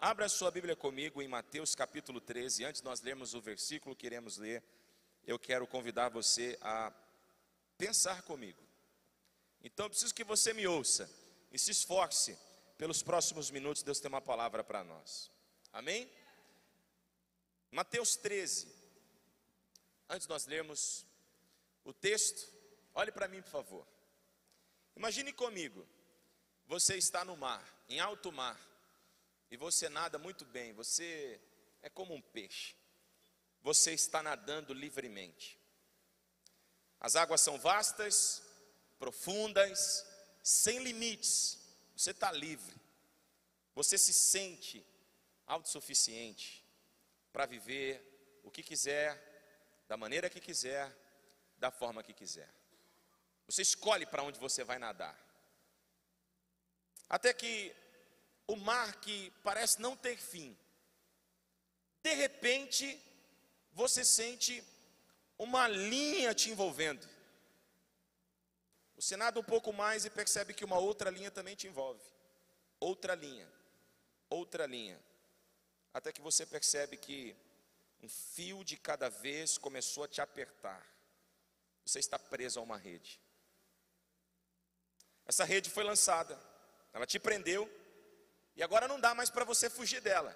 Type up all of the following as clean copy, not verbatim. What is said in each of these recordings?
Abra sua Bíblia comigo em Mateus capítulo 13. Antes de nós lermos o versículo que iremos ler, eu quero convidar você a pensar comigo. Então eu preciso que você me ouça e se esforce. Pelos próximos minutos Deus tem uma palavra para nós. Amém? Mateus 13. Antes de nós lermos o texto, olhe para mim, por favor. Imagine comigo, você está no mar, em alto mar, e você nada muito bem, você é como um peixe. Você está nadando livremente. As águas são vastas, profundas, sem limites. Você está livre. Você se sente autossuficiente para viver o que quiser, da maneira que quiser, da forma que quiser. Você escolhe para onde você vai nadar. Até que o mar, que parece não ter fim, de repente você sente uma linha te envolvendo. Você nada um pouco mais e percebe que uma outra linha também te envolve. Outra linha, até que você percebe que um fio de cada vez começou a te apertar. Você está preso a uma rede. Essa rede foi lançada, ela te prendeu, e agora não dá mais para você fugir dela.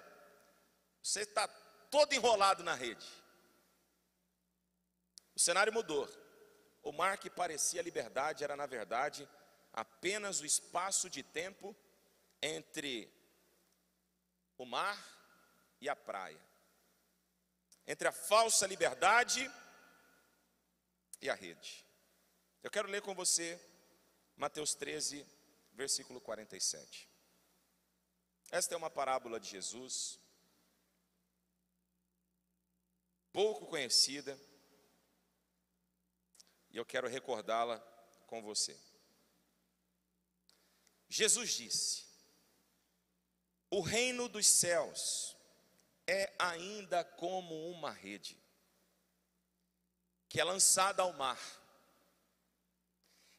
Você está todo enrolado na rede. O cenário mudou. O mar que parecia liberdade era, na verdade, apenas o espaço de tempo entre o mar e a praia. Entre a falsa liberdade e a rede. Eu quero ler com você Mateus 13, versículo 47. Esta é uma parábola de Jesus, pouco conhecida, e eu quero recordá-la com você. Jesus disse: o reino dos céus é ainda como uma rede que é lançada ao mar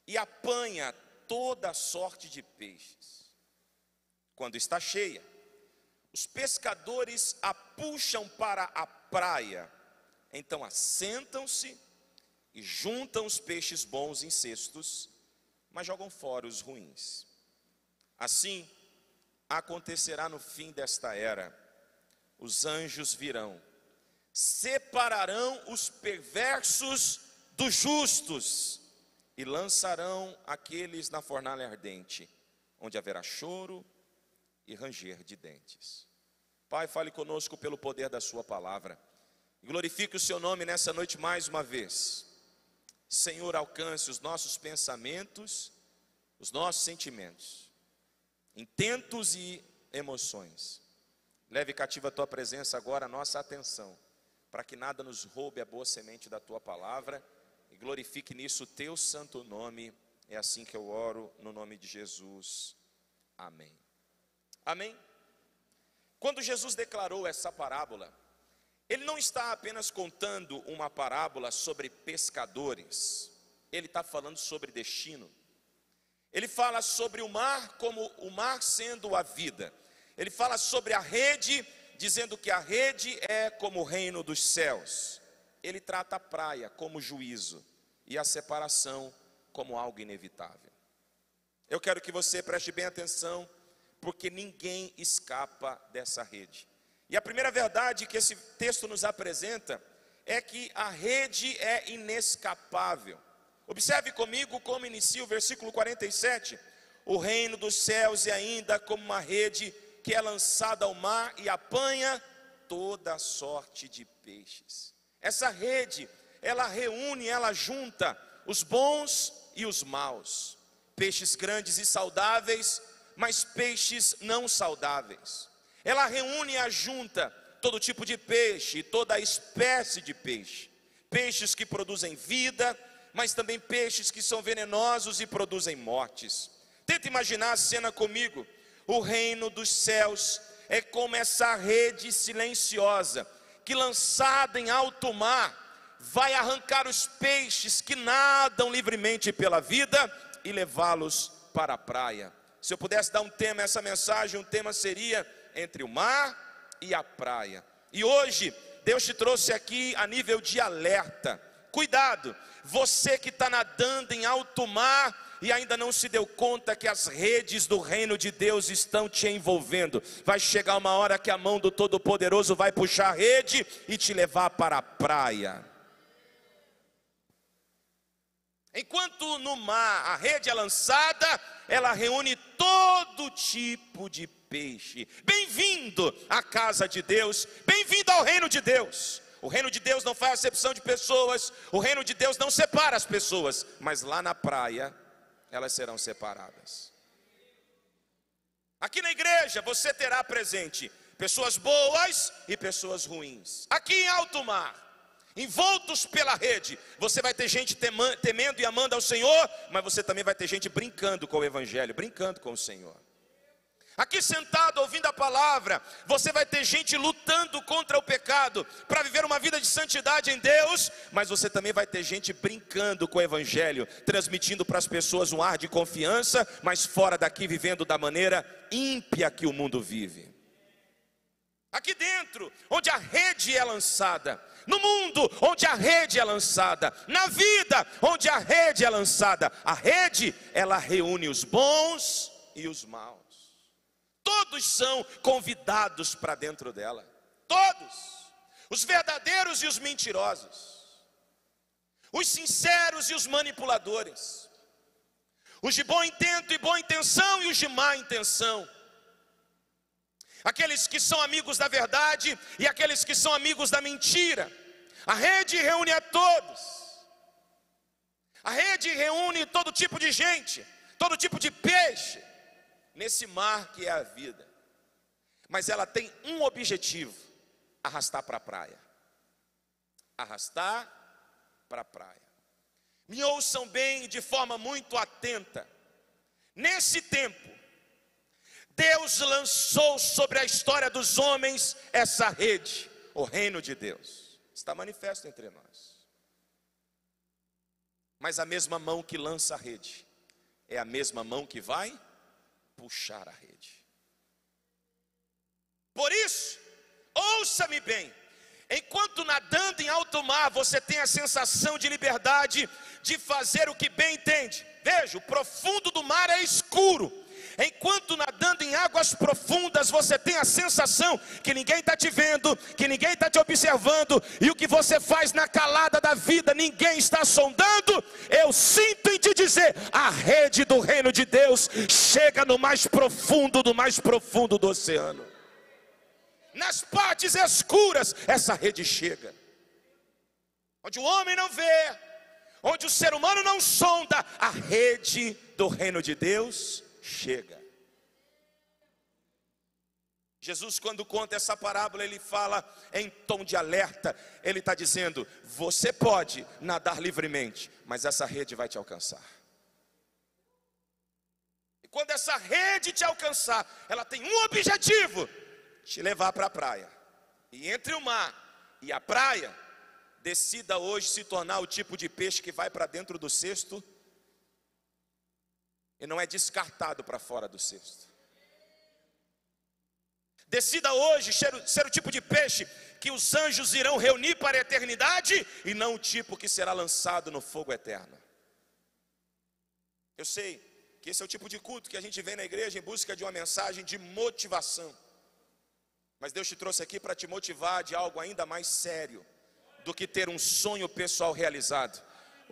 e apanha toda sorte de peixes. Quando está cheia, os pescadores a puxam para a praia, então assentam-se e juntam os peixes bons em cestos, mas jogam fora os ruins. Assim acontecerá no fim desta era. Os anjos virão, separarão os perversos dos justos e lançarão aqueles na fornalha ardente, onde haverá choro e ranger de dentes. Pai, fale conosco pelo poder da sua palavra. Glorifique o seu nome nessa noite mais uma vez. Senhor, alcance os nossos pensamentos, os nossos sentimentos, intentos e emoções. Leve cativa a tua presença agora, a nossa atenção, para que nada nos roube a boa semente da tua palavra, e glorifique nisso o teu santo nome. É assim que eu oro, no nome de Jesus. Amém. Amém? Quando Jesus declarou essa parábola, ele não está apenas contando uma parábola sobre pescadores. Ele está falando sobre destino. Ele fala sobre o mar como o mar sendo a vida. Ele fala sobre a rede, dizendo que a rede é como o reino dos céus. Ele trata a praia como juízo e a separação como algo inevitável. Eu quero que você preste bem atenção, porque ninguém escapa dessa rede. E a primeira verdade que esse texto nos apresenta é que a rede é inescapável. Observe comigo como inicia o versículo 47. O reino dos céus é ainda como uma rede que é lançada ao mar e apanha toda sorte de peixes. Essa rede, ela reúne, ela junta os bons e os maus. Peixes grandes e saudáveis, mas peixes não saudáveis. Ela reúne e ajunta todo tipo de peixe, toda espécie de peixe. Peixes que produzem vida, mas também peixes que são venenosos e produzem mortes. Tenta imaginar a cena comigo. O reino dos céus é como essa rede silenciosa, que lançada em alto mar, vai arrancar os peixes que nadam livremente pela vida e levá-los para a praia. Se eu pudesse dar um tema a essa mensagem, um tema seria entre o mar e a praia. E hoje, Deus te trouxe aqui a nível de alerta. Cuidado, você que está nadando em alto mar e ainda não se deu conta que as redes do reino de Deus estão te envolvendo. Vai chegar uma hora que a mão do Todo-Poderoso vai puxar a rede e te levar para a praia. Enquanto no mar a rede é lançada, ela reúne todo tipo de peixe. Bem-vindo à casa de Deus, bem-vindo ao reino de Deus. O reino de Deus não faz acepção de pessoas, o reino de Deus não separa as pessoas, mas lá na praia elas serão separadas. Aqui na igreja você terá presente pessoas boas e pessoas ruins. Aqui em alto mar, envoltos pela rede, você vai ter gente temendo e amando ao Senhor, mas você também vai ter gente brincando com o evangelho, brincando com o Senhor. Aqui sentado ouvindo a palavra, você vai ter gente lutando contra o pecado, para viver uma vida de santidade em Deus, mas você também vai ter gente brincando com o evangelho, transmitindo para as pessoas um ar de confiança, mas fora daqui vivendo da maneira ímpia que o mundo vive. Aqui dentro, onde a rede é lançada, no mundo onde a rede é lançada, na vida onde a rede é lançada, a rede, ela reúne os bons e os maus. Todos são convidados para dentro dela. Todos. Os verdadeiros e os mentirosos. Os sinceros e os manipuladores. Os de bom intento e boa intenção e os de má intenção. Aqueles que são amigos da verdade e aqueles que são amigos da mentira. A rede reúne a todos. A rede reúne todo tipo de gente, todo tipo de peixe, nesse mar que é a vida. Mas ela tem um objetivo: arrastar para a praia. Arrastar para a praia. Me ouçam bem de forma muito atenta. Nesse tempo, Deus lançou sobre a história dos homens essa rede, o reino de Deus. Está manifesto entre nós. Mas a mesma mão que lança a rede é a mesma mão que vai puxar a rede. Por isso, ouça-me bem. Enquanto nadando em alto mar, você tem a sensação de liberdade de fazer o que bem entende. Veja, o profundo do mar é escuro. Enquanto nadando em águas profundas, você tem a sensação que ninguém está te vendo, que ninguém está te observando, e o que você faz na calada da vida, ninguém está sondando. Eu sinto em te dizer, a rede do reino de Deus chega no mais profundo do oceano. Nas partes escuras, essa rede chega. Onde o homem não vê, onde o ser humano não sonda, a rede do reino de Deus chega. Jesus, quando conta essa parábola, ele fala em tom de alerta. Ele está dizendo, você pode nadar livremente, mas essa rede vai te alcançar. E quando essa rede te alcançar, ela tem um objetivo: te levar para a praia. E entre o mar e a praia, decida hoje se tornar o tipo de peixe que vai para dentro do cesto e não é descartado para fora do cesto. Decida hoje ser o tipo de peixe que os anjos irão reunir para a eternidade e não o tipo que será lançado no fogo eterno. Eu sei que esse é o tipo de culto que a gente vem na igreja em busca de uma mensagem de motivação. Mas Deus te trouxe aqui para te motivar de algo ainda mais sério do que ter um sonho pessoal realizado.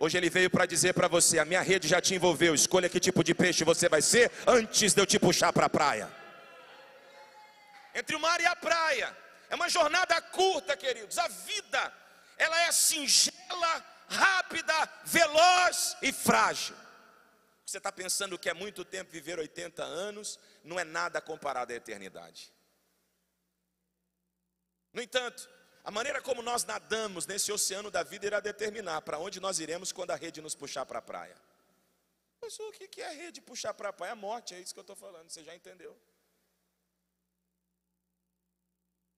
Hoje ele veio para dizer para você, a minha rede já te envolveu, escolha que tipo de peixe você vai ser antes de eu te puxar para a praia. Entre o mar e a praia, é uma jornada curta, queridos. A vida, ela é singela, rápida, veloz e frágil. Você está pensando que é muito tempo viver 80 anos, não é nada comparado à eternidade. No entanto, a maneira como nós nadamos nesse oceano da vida irá determinar para onde nós iremos quando a rede nos puxar para a praia. Mas o que é a rede puxar para a praia? A morte, é isso que eu estou falando, você já entendeu.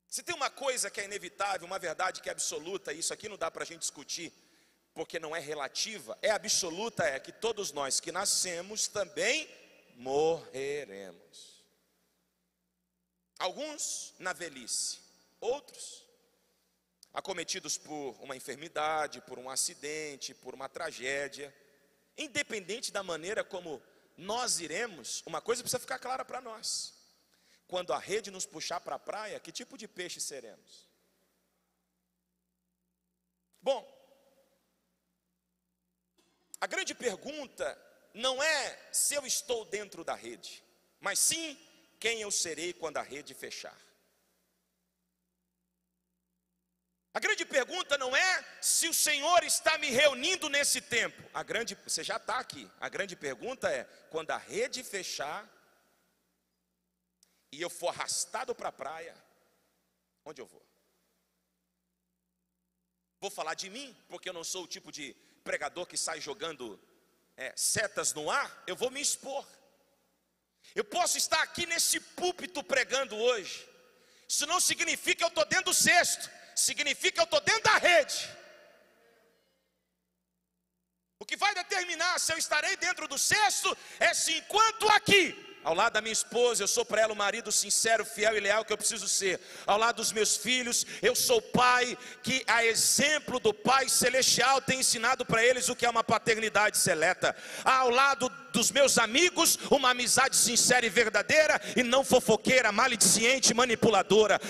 Se tem uma coisa que é inevitável, uma verdade que é absoluta, isso aqui não dá para a gente discutir, porque não é relativa, é absoluta, é que todos nós que nascemos também morreremos. Alguns na velhice, outros acometidos por uma enfermidade, por um acidente, por uma tragédia. Independente da maneira como nós iremos, uma coisa precisa ficar clara para nós: quando a rede nos puxar para a praia, que tipo de peixe seremos? Bom, a grande pergunta não é se eu estou dentro da rede, mas sim quem eu serei quando a rede fechar. A grande pergunta não é se o Senhor está me reunindo nesse tempo. Você já está aqui. A grande pergunta é: quando a rede fechar e eu for arrastado para a praia, onde eu vou? Vou falar de mim, porque eu não sou o tipo de pregador que sai jogando setas no ar. Eu vou me expor. Eu posso estar aqui nesse púlpito pregando hoje. Isso não significa que eu estou dentro do cesto. Significa que eu estou dentro da rede. O que vai determinar se eu estarei dentro do cesto é se, enquanto aqui, ao lado da minha esposa, eu sou para ela o marido sincero, fiel e leal que eu preciso ser. Ao lado dos meus filhos, eu sou pai que, a exemplo do Pai Celestial, tem ensinado para eles o que é uma paternidade seleta. Ao lado dos meus amigos, uma amizade sincera e verdadeira, e não fofoqueira, malediciente, manipuladora.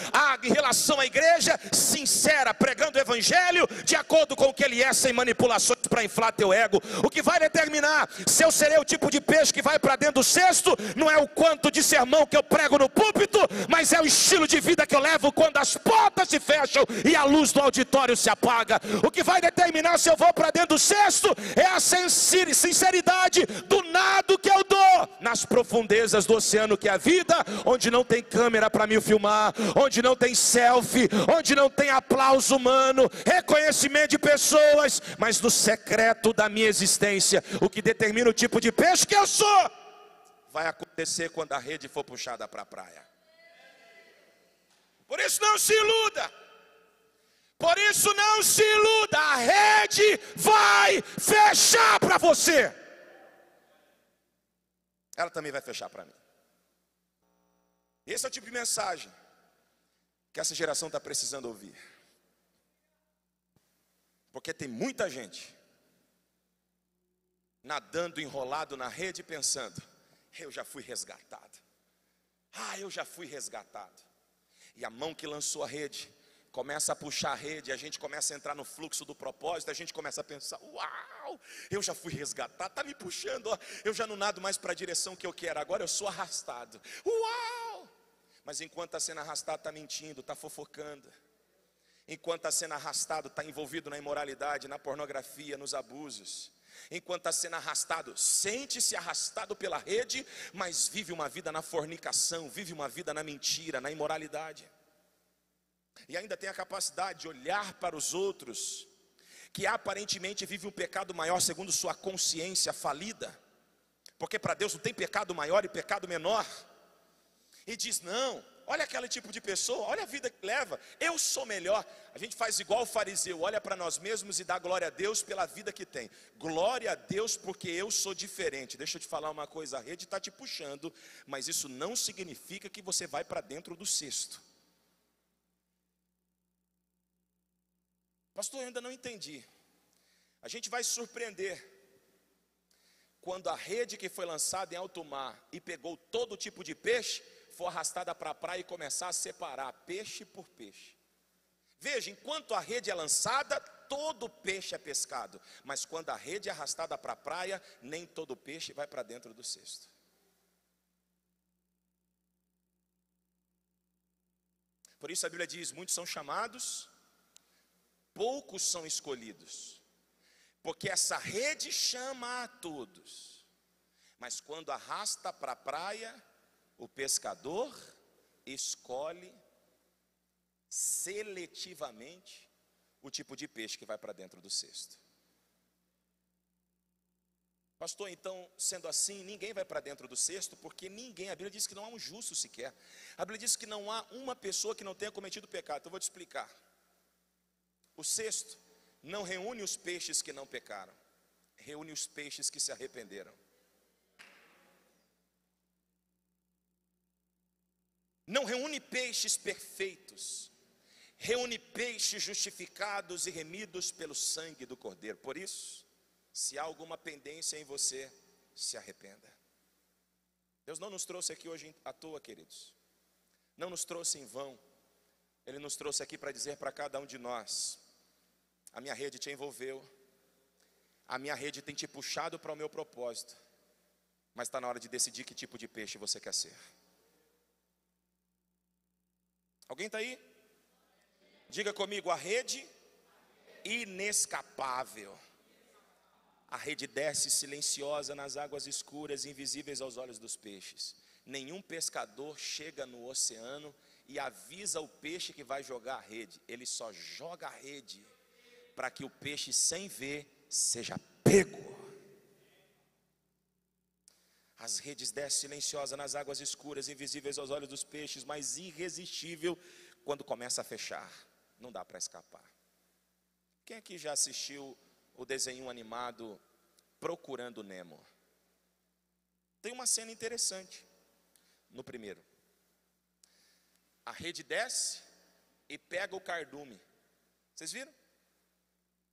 Em relação à igreja, sincera, pregando o evangelho de acordo com o que ele é, sem manipulações para inflar teu ego. O que vai determinar se eu serei o tipo de peixe que vai para dentro do cesto não é o quanto de sermão que eu prego no púlpito, mas é o estilo de vida que eu levo quando as portas se fecham e a luz do auditório se apaga. O que vai determinar se eu vou para dentro do cesto é a sinceridade do nado que eu dou nas profundezas do oceano que é a vida, onde não tem câmera para me filmar, onde não tem selfie, onde não tem aplauso humano, reconhecimento de pessoas, mas no secreto da minha existência. O que determina o tipo de peixe que eu sou vai acontecer quando a rede for puxada para a praia. Por isso não se iluda. Por isso não se iluda. A rede vai fechar para você. Ela também vai fechar para mim. Esse é o tipo de mensagem que essa geração está precisando ouvir. Porque tem muita gente nadando enrolado na rede pensando: eu já fui resgatado. Eu já fui resgatado. E a mão que lançou a rede começa a puxar a rede, a gente começa a entrar no fluxo do propósito, a gente começa a pensar: uau, eu já fui resgatado, está me puxando, ó, eu já não nado mais para a direção que eu quero, agora eu sou arrastado. Uau! Mas enquanto está sendo arrastado, está mentindo, está fofocando. Enquanto está sendo arrastado, está envolvido na imoralidade, na pornografia, nos abusos. Enquanto está sendo arrastado, sente-se arrastado pela rede, mas vive uma vida na fornicação, vive uma vida na mentira, na imoralidade. E ainda tem a capacidade de olhar para os outros, que aparentemente vive um pecado maior segundo sua consciência falida, porque para Deus não tem pecado maior e pecado menor, e diz: não, olha aquele tipo de pessoa, olha a vida que leva, eu sou melhor. A gente faz igual o fariseu, olha para nós mesmos e dá glória a Deus pela vida que tem. Glória a Deus porque eu sou diferente. Deixa eu te falar uma coisa: a rede está te puxando, mas isso não significa que você vai para dentro do cesto. Pastor, eu ainda não entendi. A gente vai se surpreender quando a rede que foi lançada em alto mar e pegou todo tipo de peixe for arrastada para a praia e começar a separar peixe por peixe. Veja, enquanto a rede é lançada, todo peixe é pescado, mas quando a rede é arrastada para a praia, nem todo peixe vai para dentro do cesto. Por isso a Bíblia diz: muitos são chamados, poucos são escolhidos. Porque essa rede chama a todos, mas quando arrasta para a praia, o pescador escolhe seletivamente o tipo de peixe que vai para dentro do cesto. Pastor, então, sendo assim, ninguém vai para dentro do cesto, porque ninguém, a Bíblia diz que não há um justo sequer. A Bíblia diz que não há uma pessoa que não tenha cometido pecado. Então eu vou te explicar. O cesto não reúne os peixes que não pecaram, reúne os peixes que se arrependeram. não reúne peixes perfeitos, reúne peixes justificados e remidos pelo sangue do Cordeiro. Por isso, se há alguma pendência em você, se arrependa. Deus não nos trouxe aqui hoje à toa, queridos. Não nos trouxe em vão. Ele nos trouxe aqui para dizer para cada um de nós: a minha rede te envolveu, a minha rede tem te puxado para o meu propósito, mas está na hora de decidir que tipo de peixe você quer ser. Alguém está aí? Diga comigo: a rede inescapável. A rede desce silenciosa nas águas escuras, invisíveis aos olhos dos peixes. Nenhum pescador chega no oceano e avisa o peixe que vai jogar a rede. Ele só joga a rede para que o peixe, sem ver, seja pego. As redes descem silenciosas nas águas escuras, invisíveis aos olhos dos peixes, mas irresistível quando começa a fechar. Não dá para escapar. Quem aqui já assistiu o desenho animado Procurando Nemo? Tem uma cena interessante no primeiro. A rede desce e pega o cardume. Vocês viram?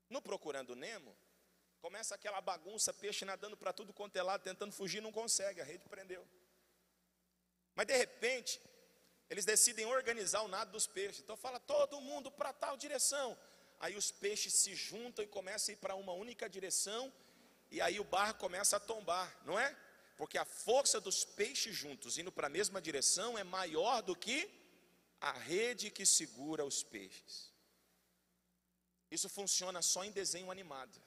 No Procurando Nemo, começa aquela bagunça, peixe nadando para tudo quanto é lado, tentando fugir, não consegue, a rede prendeu. Mas de repente, eles decidem organizar o nado dos peixes. Então fala, todo mundo para tal direção. Aí os peixes se juntam e começam a ir para uma única direção, e aí o barco começa a tombar, não é? Porque a força dos peixes juntos indo para a mesma direção é maior do que a rede que segura os peixes. Isso funciona só em desenho animado.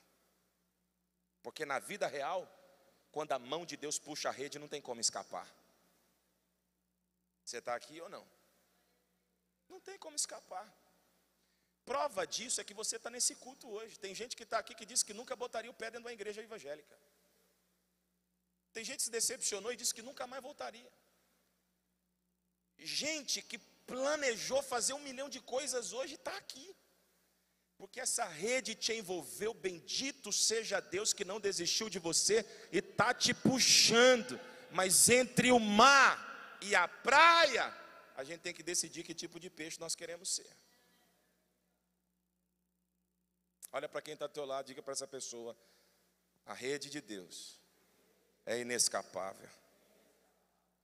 Porque na vida real, quando a mão de Deus puxa a rede, não tem como escapar. Você está aqui ou não? Não tem como escapar. Prova disso é que você está nesse culto hoje. Tem gente que está aqui que disse que nunca botaria o pé dentro de uma igreja evangélica. Tem gente que se decepcionou e disse que nunca mais voltaria. Gente que planejou fazer 1 milhão de coisas hoje está aqui. Porque essa rede te envolveu. Bendito seja Deus que não desistiu de você e está te puxando. Mas entre o mar e a praia, a gente tem que decidir que tipo de peixe nós queremos ser. Olha para quem está ao teu lado, diga para essa pessoa: a rede de Deus é inescapável.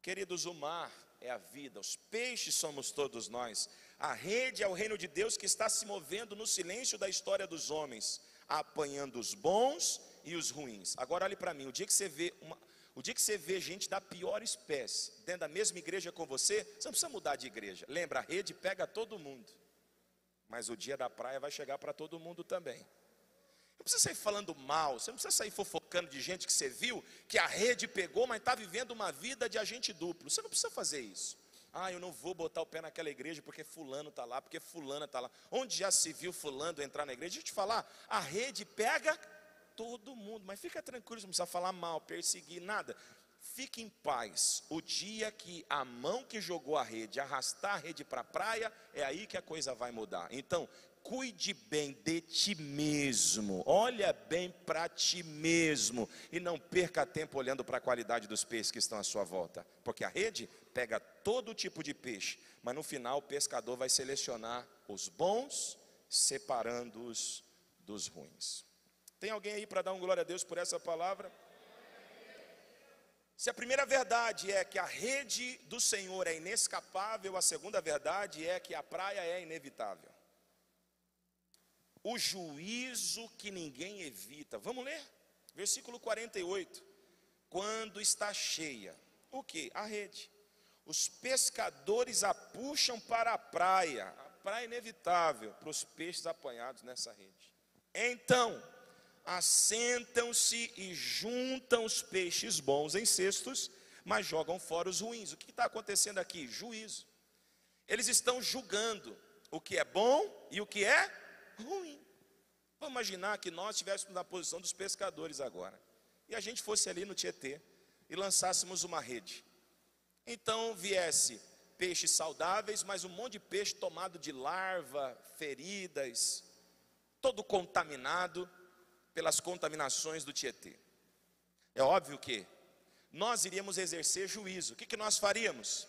Queridos, o mar é a vida, os peixes somos todos nós. A rede é o reino de Deus que está se movendo no silêncio da história dos homens, apanhando os bons e os ruins. Agora olhe para mim, o dia que você vê gente da pior espécie dentro da mesma igreja com você, você não precisa mudar de igreja. Lembra, a rede pega todo mundo. Mas o dia da praia vai chegar para todo mundo também. Não precisa sair falando mal, você não precisa sair fofocando de gente que você viu, que a rede pegou, mas está vivendo uma vida de agente duplo. Você não precisa fazer isso. Ah, eu não vou botar o pé naquela igreja porque fulano está lá, porque fulana está lá. Onde já se viu fulano entrar na igreja? Deixa eu te falar, a rede pega todo mundo. Mas fica tranquilo, não precisa falar mal, perseguir, nada. Fique em paz. O dia que a mão que jogou a rede arrastar a rede para a praia, é aí que a coisa vai mudar. Então, cuide bem de ti mesmo, olha bem para ti mesmo e não perca tempo olhando para a qualidade dos peixes que estão à sua volta, porque a rede pega todo tipo de peixe, mas no final o pescador vai selecionar os bons, separando-os dos ruins. Tem alguém aí para dar um glória a Deus por essa palavra? Se a primeira verdade é que a rede do Senhor é inescapável, a segunda verdade é que a praia é inevitável. O juízo que ninguém evita. Vamos ler? Versículo 48. Quando está cheia, o que? A rede. Os pescadores a puxam para a praia. A praia é inevitável para os peixes apanhados nessa rede. Então, assentam-se e juntam os peixes bons em cestos, mas jogam fora os ruins. O que está acontecendo aqui? Juízo. Eles estão julgando o que é bom e o que é ruim. Vamos imaginar que nós estivéssemos na posição dos pescadores agora, e a gente fosse ali no Tietê e lançássemos uma rede. Então viesse peixes saudáveis, mas um monte de peixe tomado de larva, feridas, todo contaminado pelas contaminações do Tietê. É óbvio que nós iríamos exercer juízo. O que nós faríamos?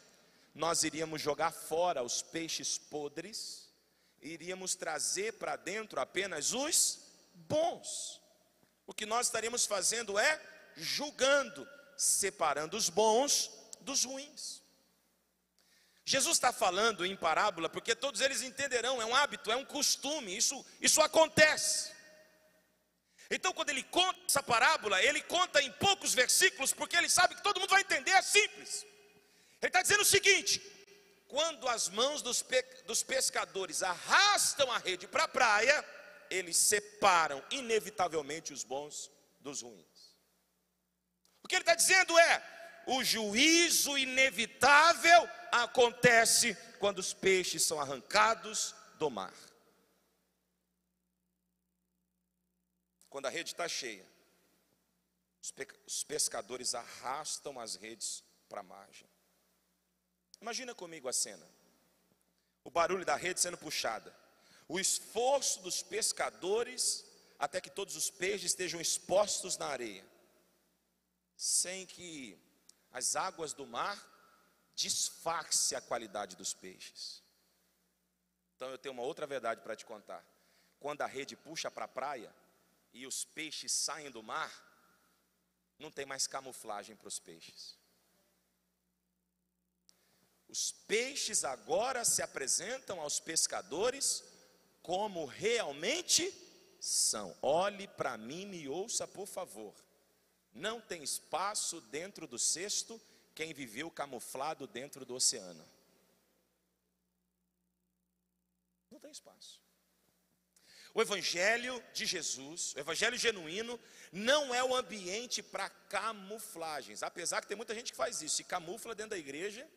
nós iríamos jogar fora os peixes podres, e iríamos trazer para dentro apenas os bons. O que nós estaríamos fazendo é julgando, separando os bons dos ruins. Jesus está falando em parábola porque todos eles entenderão, é um hábito, é um costume, isso acontece. Então quando ele conta essa parábola, ele conta em poucos versículos, porque ele sabe que todo mundo vai entender, é simples. Ele está dizendo o seguinte: quando as mãos dos pescadores arrastam a rede para a praia, eles separam inevitavelmente os bons dos ruins. O que ele está dizendo é: o juízo inevitável acontece quando os peixes são arrancados do mar. Quando a rede está cheia, os pescadores arrastam as redes para a margem. Imagina comigo a cena: o barulho da rede sendo puxada, o esforço dos pescadores até que todos os peixes estejam expostos na areia, sem que as águas do mar disfarce a qualidade dos peixes. Então eu tenho uma outra verdade para te contar: quando a rede puxa para a praia e os peixes saem do mar, não tem mais camuflagem para os peixes. Os peixes agora se apresentam aos pescadores como realmente são. Olhe para mim e me ouça, por favor. Não tem espaço dentro do cesto quem viveu camuflado dentro do oceano. Não tem espaço. O evangelho de Jesus, o evangelho genuíno, não é o ambiente para camuflagens. Apesar que tem muita gente que faz isso, se camufla dentro da igreja,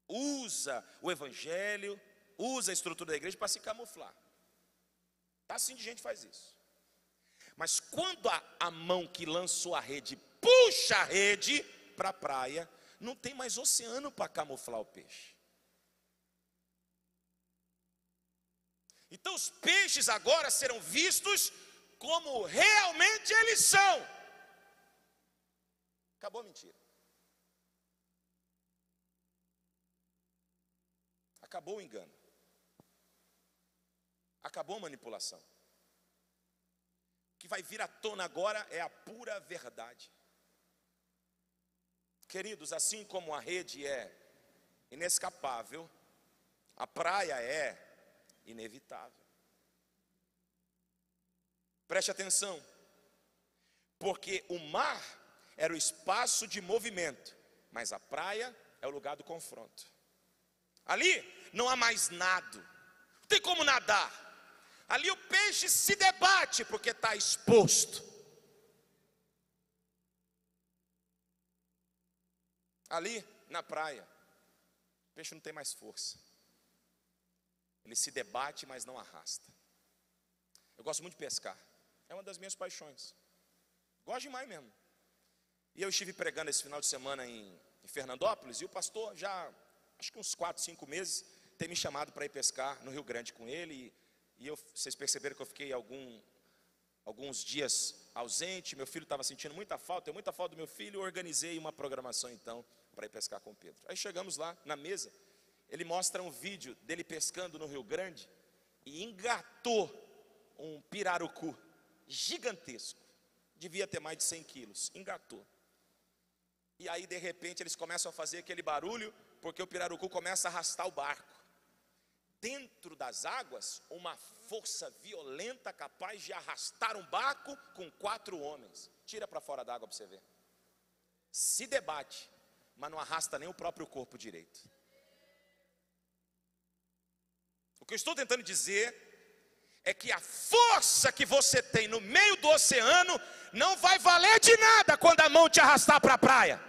usa o evangelho, usa a estrutura da igreja para se camuflar. Tá assim de gente que faz isso. Mas quando a mão que lançou a rede puxa a rede para a praia, não tem mais oceano para camuflar o peixe. Então os peixes agora serão vistos como realmente eles são. Acabou a mentira. Acabou o engano. Acabou a manipulação. O que vai vir à tona agora é a pura verdade. Queridos, assim como a rede é inescapável, a praia é inevitável. Preste atenção, porque o mar era o espaço de movimento, mas a praia é o lugar do confronto. Ali não há mais nado, não tem como nadar. Ali o peixe se debate porque está exposto. Ali na praia, o peixe não tem mais força. Ele se debate, mas não arrasta. Eu gosto muito de pescar. É uma das minhas paixões. Gosto demais mesmo. E eu estive pregando esse final de semana em Fernandópolis, e o pastor já, acho que uns 4, 5 meses, tem me chamado para ir pescar no Rio Grande com ele. E vocês perceberam que eu fiquei alguns dias ausente. Meu filho estava sentindo muita falta, eu muita falta do meu filho. Eu organizei uma programação então para ir pescar com o Pedro. Aí chegamos lá na mesa, ele mostra um vídeo dele pescando no Rio Grande e engatou um pirarucu gigantesco, devia ter mais de 100 quilos, engatou. E aí de repente eles começam a fazer aquele barulho, porque o pirarucu começa a arrastar o barco. Dentro das águas, uma força violenta capaz de arrastar um barco com 4 homens. Tira para fora d'água para você ver. Se debate, mas não arrasta nem o próprio corpo direito. O que eu estou tentando dizer é que a força que você tem no meio do oceano não vai valer de nada quando a mão te arrastar para a praia.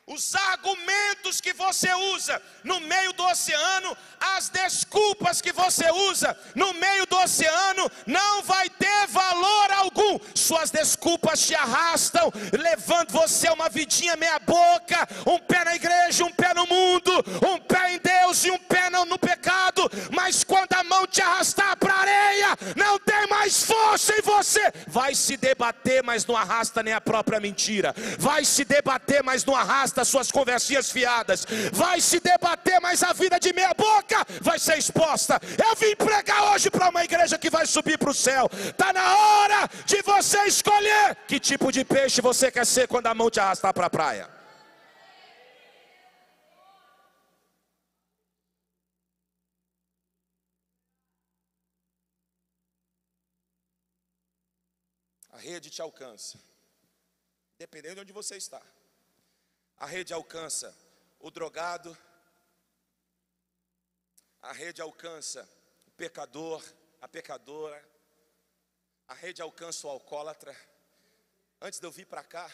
Os argumentos que você usa no meio do oceano, as desculpas que você usa no meio do oceano, não vai ter valor algum. Suas desculpas te arrastam, levando você a uma vidinha meia boca, um pé na igreja, um pé no mundo, um pé em Deus e um pé no pecado. Mas quando a mão te arrastar para a areia, não tem mais força em você, vai se se debater, mas não arrasta nem a própria mentira. Vai se debater, mas não arrasta as suas conversinhas fiadas. Vai se debater, mas a vida de meia boca vai ser exposta. Eu vim pregar hoje para uma igreja que vai subir para o céu. Está na hora de você escolher que tipo de peixe você quer ser quando a mão te arrastar para a praia. A rede te alcança, dependendo de onde você está. A rede alcança o drogado, a rede alcança o pecador, a pecadora, a rede alcança o alcoólatra. Antes de eu vir para cá,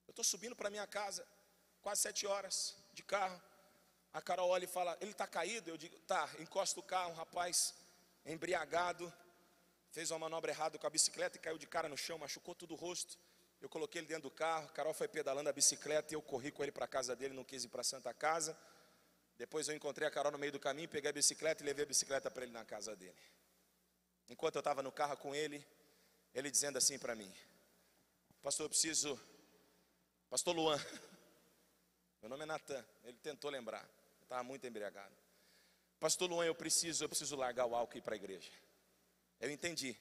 eu estou subindo para minha casa, quase 7 horas de carro. A Carol olha e fala, ele está caído? Eu digo, tá. Encosta o carro, um rapaz embriagado, fez uma manobra errada com a bicicleta e caiu de cara no chão, machucou todo o rosto. Eu coloquei ele dentro do carro, a Carol foi pedalando a bicicleta e eu corri com ele para a casa dele, não quis ir para a Santa Casa. Depois eu encontrei a Carol no meio do caminho, peguei a bicicleta e levei a bicicleta para ele na casa dele. Enquanto eu estava no carro com ele, ele dizendo assim para mim, pastor, eu preciso, pastor Luan, meu nome é Natan, ele tentou lembrar, eu estava muito embriagado. Pastor Luan, eu preciso largar o álcool e ir para a igreja. Eu entendi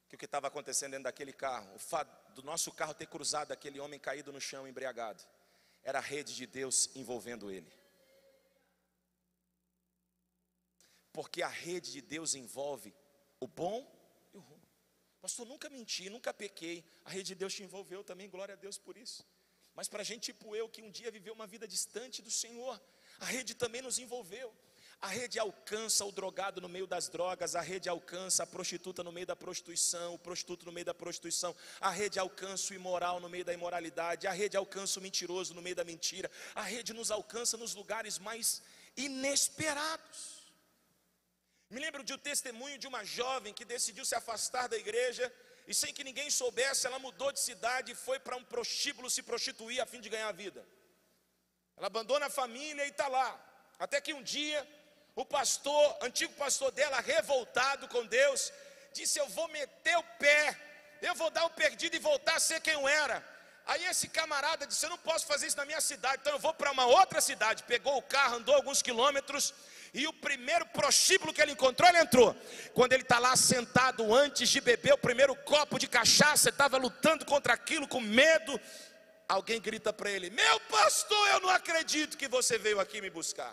que o que estava acontecendo dentro daquele carro, o fato do nosso carro ter cruzado aquele homem caído no chão embriagado, era a rede de Deus envolvendo ele. Porque a rede de Deus envolve o bom e o ruim. Pastor, nunca menti, nunca pequei. A rede de Deus te envolveu também, glória a Deus por isso. Mas para gente tipo eu, que um dia viveu uma vida distante do Senhor, a rede também nos envolveu. A rede alcança o drogado no meio das drogas, a rede alcança a prostituta no meio da prostituição, o prostituto no meio da prostituição, a rede alcança o imoral no meio da imoralidade, a rede alcança o mentiroso no meio da mentira, a rede nos alcança nos lugares mais inesperados. Me lembro de um testemunho de uma jovem que decidiu se afastar da igreja e sem que ninguém soubesse, ela mudou de cidade e foi para um prostíbulo se prostituir a fim de ganhar vida. Ela abandona a família e está lá, até que um dia o pastor, antigo pastor dela, revoltado com Deus, disse, eu vou meter o pé, eu vou dar o perdido e voltar a ser quem eu era. Aí esse camarada disse, eu não posso fazer isso na minha cidade, então eu vou para uma outra cidade. Pegou o carro, andou alguns quilômetros, e o primeiro prostíbulo que ele encontrou, ele entrou. Quando ele está lá sentado, antes de beber o primeiro copo de cachaça, estava lutando contra aquilo com medo. Alguém grita para ele, meu pastor, eu não acredito que você veio aqui me buscar.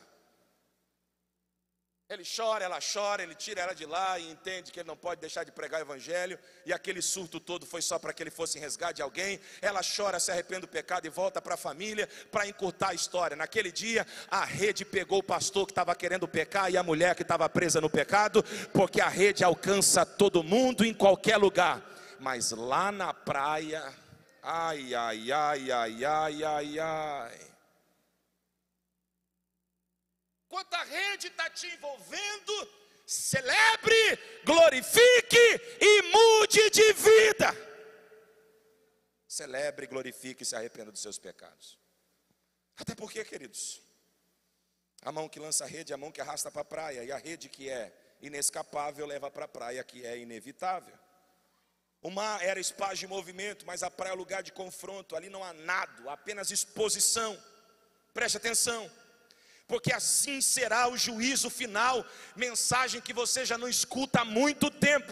Ele chora, ela chora, ele tira ela de lá e entende que ele não pode deixar de pregar o evangelho. E aquele surto todo foi só para que ele fosse em resgate de alguém. Ela chora, se arrepende do pecado e volta para a família para encurtar a história. Naquele dia, a rede pegou o pastor que estava querendo pecar e a mulher que estava presa no pecado, porque a rede alcança todo mundo em qualquer lugar. Mas lá na praia, ai, ai, ai, ai, ai, ai, ai. Enquanto a rede está te envolvendo, celebre, glorifique e mude de vida. Celebre, glorifique e se arrependa dos seus pecados. Até porque, queridos, a mão que lança a rede é a mão que arrasta para a praia. E a rede que é inescapável leva para a praia que é inevitável. O mar era espaço de movimento, mas a praia é lugar de confronto. Ali não há nado, há apenas exposição. Preste atenção. Porque assim será o juízo final, mensagem que você já não escuta há muito tempo.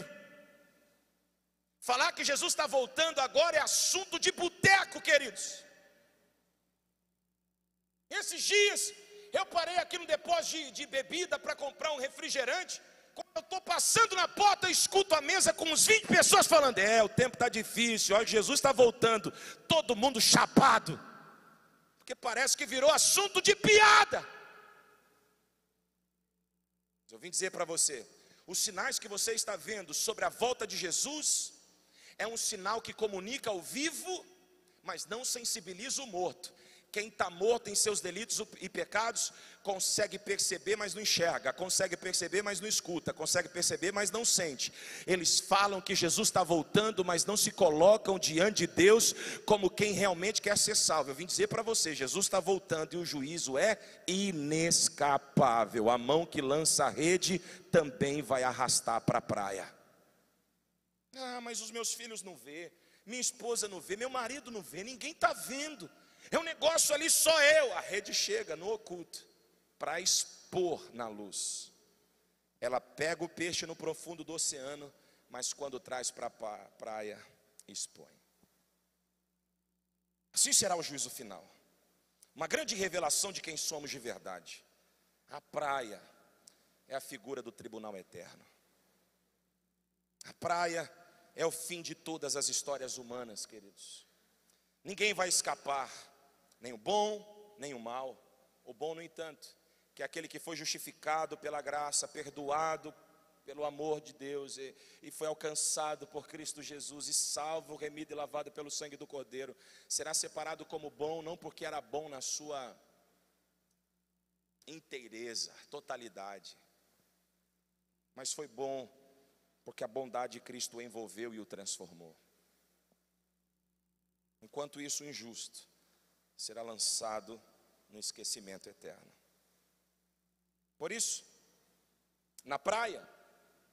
Falar que Jesus está voltando agora é assunto de boteco, queridos. Esses dias, eu parei aqui no depósito de bebida para comprar um refrigerante. Quando eu estou passando na porta, eu escuto a mesa com uns 20 pessoas falando, o tempo está difícil, olha, Jesus está voltando. Todo mundo chapado, porque parece que virou assunto de piada. Eu vim dizer para você, os sinais que você está vendo sobre a volta de Jesus, é um sinal que comunica o vivo, mas não sensibiliza o morto. Quem está morto em seus delitos e pecados, consegue perceber, mas não enxerga, consegue perceber, mas não escuta, consegue perceber, mas não sente. Eles falam que Jesus está voltando, mas não se colocam diante de Deus como quem realmente quer ser salvo. Eu vim dizer para você, Jesus está voltando e o juízo é inescapável. A mão que lança a rede também vai arrastar para a praia. Ah, mas os meus filhos não vê, minha esposa não vê, meu marido não vê, ninguém está vendo. É um negócio ali, só eu. A rede chega no oculto para expor na luz. Ela pega o peixe no profundo do oceano, mas quando traz para a praia, expõe. Assim será o juízo final. Uma grande revelação de quem somos de verdade. A praia é a figura do tribunal eterno. A praia é o fim de todas as histórias humanas, queridos. Ninguém vai escapar, nem o bom, nem o mal. O bom, no entanto, que é aquele que foi justificado pela graça, perdoado pelo amor de Deus e foi alcançado por Cristo Jesus e salvo, remido e lavado pelo sangue do Cordeiro, será separado como bom, não porque era bom na sua inteireza, totalidade, mas foi bom porque a bondade de Cristo o envolveu e o transformou. Enquanto isso, o injusto será lançado no esquecimento eterno. Por isso, na praia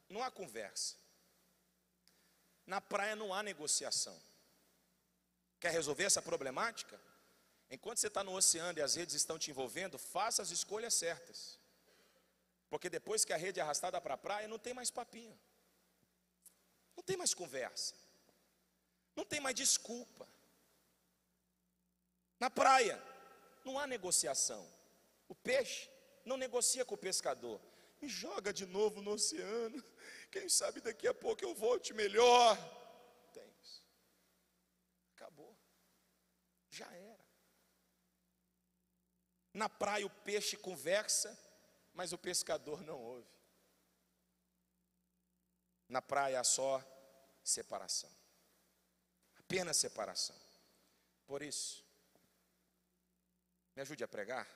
não há conversa, na praia não há negociação. Quer resolver essa problemática? Enquanto você está no oceano e as redes estão te envolvendo, faça as escolhas certas, porque depois que a rede é arrastada para a praia, não tem mais papinho, não tem mais conversa, não tem mais desculpa. Na praia não há negociação. O peixe não negocia com o pescador. Me joga de novo no oceano, quem sabe daqui a pouco eu volte melhor. Tem isso. Acabou. Já era. Na praia o peixe conversa, mas o pescador não ouve. Na praia há só separação. Apenas separação. Por isso, me ajude a pregar.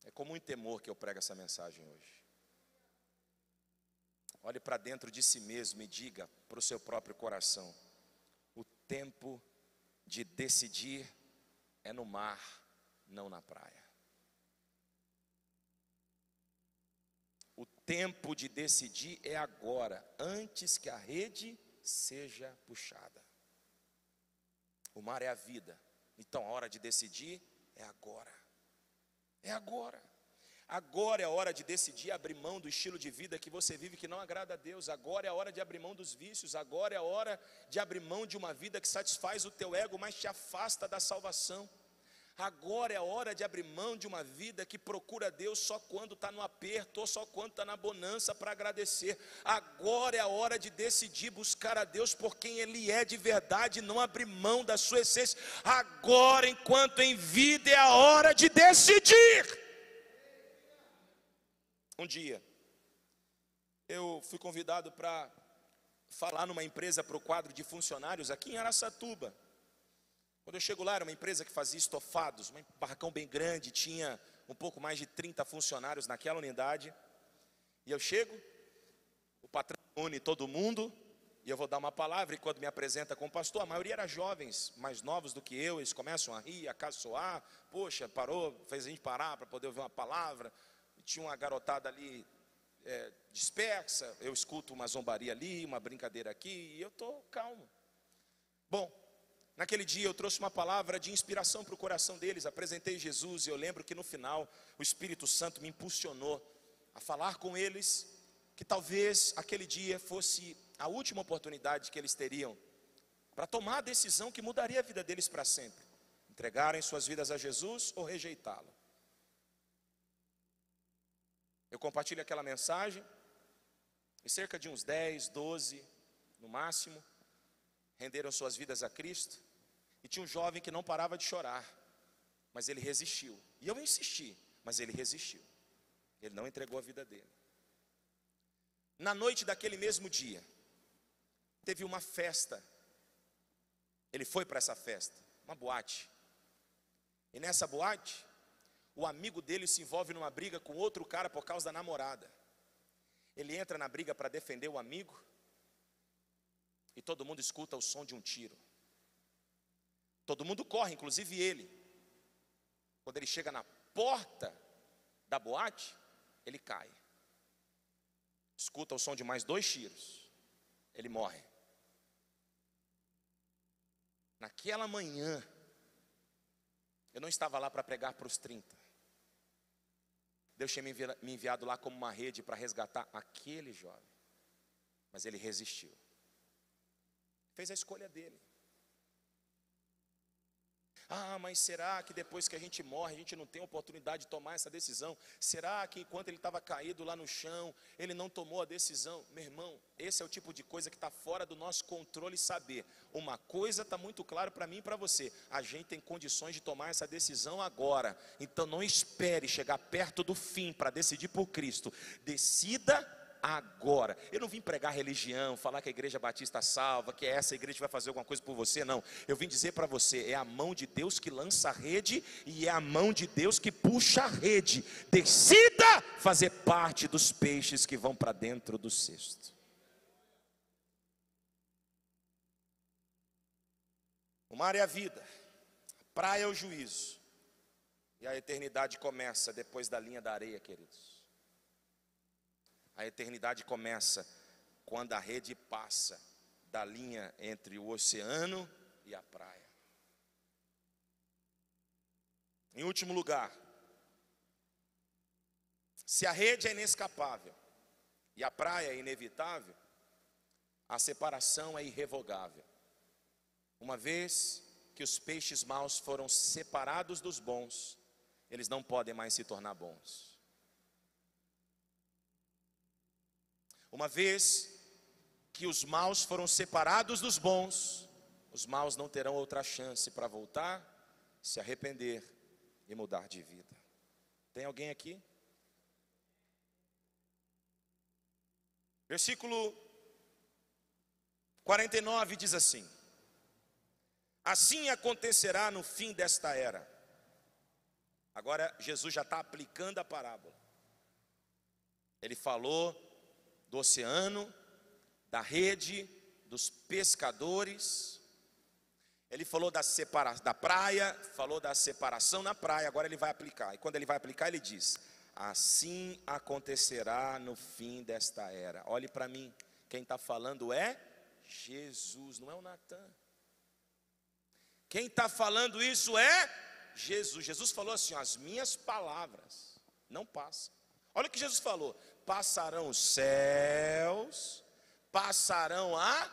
É com muito temor que eu prego essa mensagem hoje. Olhe para dentro de si mesmo e diga para o seu próprio coração: o tempo de decidir é no mar, não na praia. O tempo de decidir é agora, antes que a rede seja puxada. O mar é a vida, então a hora de decidir é agora. É agora. Agora é a hora de decidir abrir mão do estilo de vida que você vive que não agrada a Deus. Agora é a hora de abrir mão dos vícios. Agora é a hora de abrir mão de uma vida que satisfaz o teu ego, mas te afasta da salvação. Agora é a hora de abrir mão de uma vida que procura Deus só quando está no aperto ou só quando está na bonança para agradecer. Agora é a hora de decidir buscar a Deus por quem Ele é de verdade, não abrir mão da sua essência. Agora, enquanto em vida, é a hora de decidir. Um dia, eu fui convidado para falar numa empresa para o quadro de funcionários aqui em Araçatuba. Quando eu chego lá, era uma empresa que fazia estofados, um barracão bem grande, tinha um pouco mais de 30 funcionários naquela unidade. E eu chego, o patrão une todo mundo, e eu vou dar uma palavra, e quando me apresenta como pastor, a maioria era jovens, mais novos do que eu, eles começam a rir, a caçoar, poxa, parou, fez a gente parar para poder ouvir uma palavra, e tinha uma garotada ali dispersa, eu escuto uma zombaria ali, uma brincadeira aqui, e eu estou calmo. Bom, naquele dia eu trouxe uma palavra de inspiração para o coração deles, apresentei Jesus e eu lembro que no final o Espírito Santo me impulsionou a falar com eles que talvez aquele dia fosse a última oportunidade que eles teriam para tomar a decisão que mudaria a vida deles para sempre, entregarem suas vidas a Jesus ou rejeitá-lo. Eu compartilho aquela mensagem e cerca de uns 10, 12 no máximo renderam suas vidas a Cristo. E tinha um jovem que não parava de chorar, mas ele resistiu. E eu insisti, mas ele resistiu. Ele não entregou a vida dele. Na noite daquele mesmo dia, teve uma festa. Ele foi para essa festa, uma boate. E nessa boate, o amigo dele se envolve numa briga com outro cara por causa da namorada. Ele entra na briga para defender o amigo, e todo mundo escuta o som de um tiro. Todo mundo corre, inclusive ele. Quando ele chega na porta da boate, ele cai. Escuta o som de mais 2 tiros. ele morre. Naquela manhã, eu não estava lá para pregar para os 30. Deus tinha me enviado lá como uma rede para resgatar aquele jovem. Mas ele resistiu. Fez a escolha dele. Ah, mas será que depois que a gente morre, a gente não tem oportunidade de tomar essa decisão? Será que enquanto ele estava caído lá no chão, ele não tomou a decisão? Meu irmão, esse é o tipo de coisa que está fora do nosso controle saber. Uma coisa está muito claro para mim e para você: a gente tem condições de tomar essa decisão agora. Então não espere chegar perto do fim para decidir por Cristo. Decida agora. Eu não vim pregar religião, falar que a igreja batista salva, que essa igreja vai fazer alguma coisa por você, não. Eu vim dizer para você, é a mão de Deus que lança a rede e é a mão de Deus que puxa a rede. Decida fazer parte dos peixes que vão para dentro do cesto. O mar é a vida, a praia é o juízo, e a eternidade começa depois da linha da areia, queridos. A eternidade começa quando a rede passa da linha entre o oceano e a praia. Em último lugar, se a rede é inescapável e a praia é inevitável, a separação é irrevogável. Uma vez que os peixes maus foram separados dos bons, eles não podem mais se tornar bons. Uma vez que os maus foram separados dos bons, os maus não terão outra chance para voltar, se arrepender e mudar de vida. Tem alguém aqui? Versículo 49 diz assim: assim acontecerá no fim desta era. Agora Jesus já está aplicando a parábola. Ele falou do oceano, da rede, dos pescadores. Ele falou da praia, falou da separação na praia. Agora ele vai aplicar. E quando ele vai aplicar, ele diz: assim acontecerá no fim desta era. Olhe para mim, quem está falando é Jesus, não é o Natan. Quem está falando isso é Jesus. Jesus falou assim: ó, as minhas palavras não passam. Olha o que Jesus falou: passarão os céus, passarão a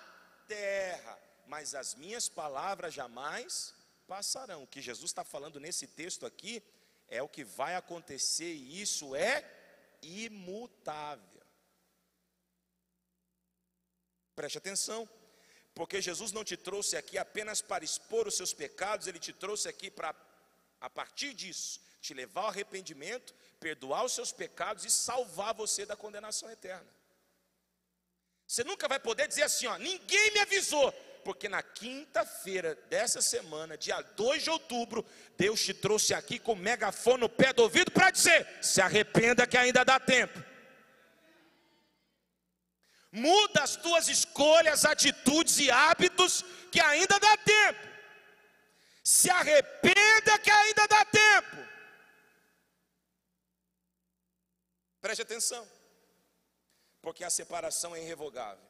terra, mas as minhas palavras jamais passarão. O que Jesus está falando nesse texto aqui é o que vai acontecer, e isso é imutável. Preste atenção, porque Jesus não te trouxe aqui apenas para expor os seus pecados, Ele te trouxe aqui para, a partir disso, te levar ao arrependimento, perdoar os seus pecados e salvar você da condenação eterna. Você nunca vai poder dizer assim, ó, ninguém me avisou, porque na quinta-feira dessa semana, dia 2 de outubro, Deus te trouxe aqui com o megafone no pé do ouvido para dizer: se arrependa que ainda dá tempo. Muda as tuas escolhas, atitudes e hábitos, que ainda dá tempo. Se arrependa que ainda dá tempo. Preste atenção, porque a separação é irrevogável.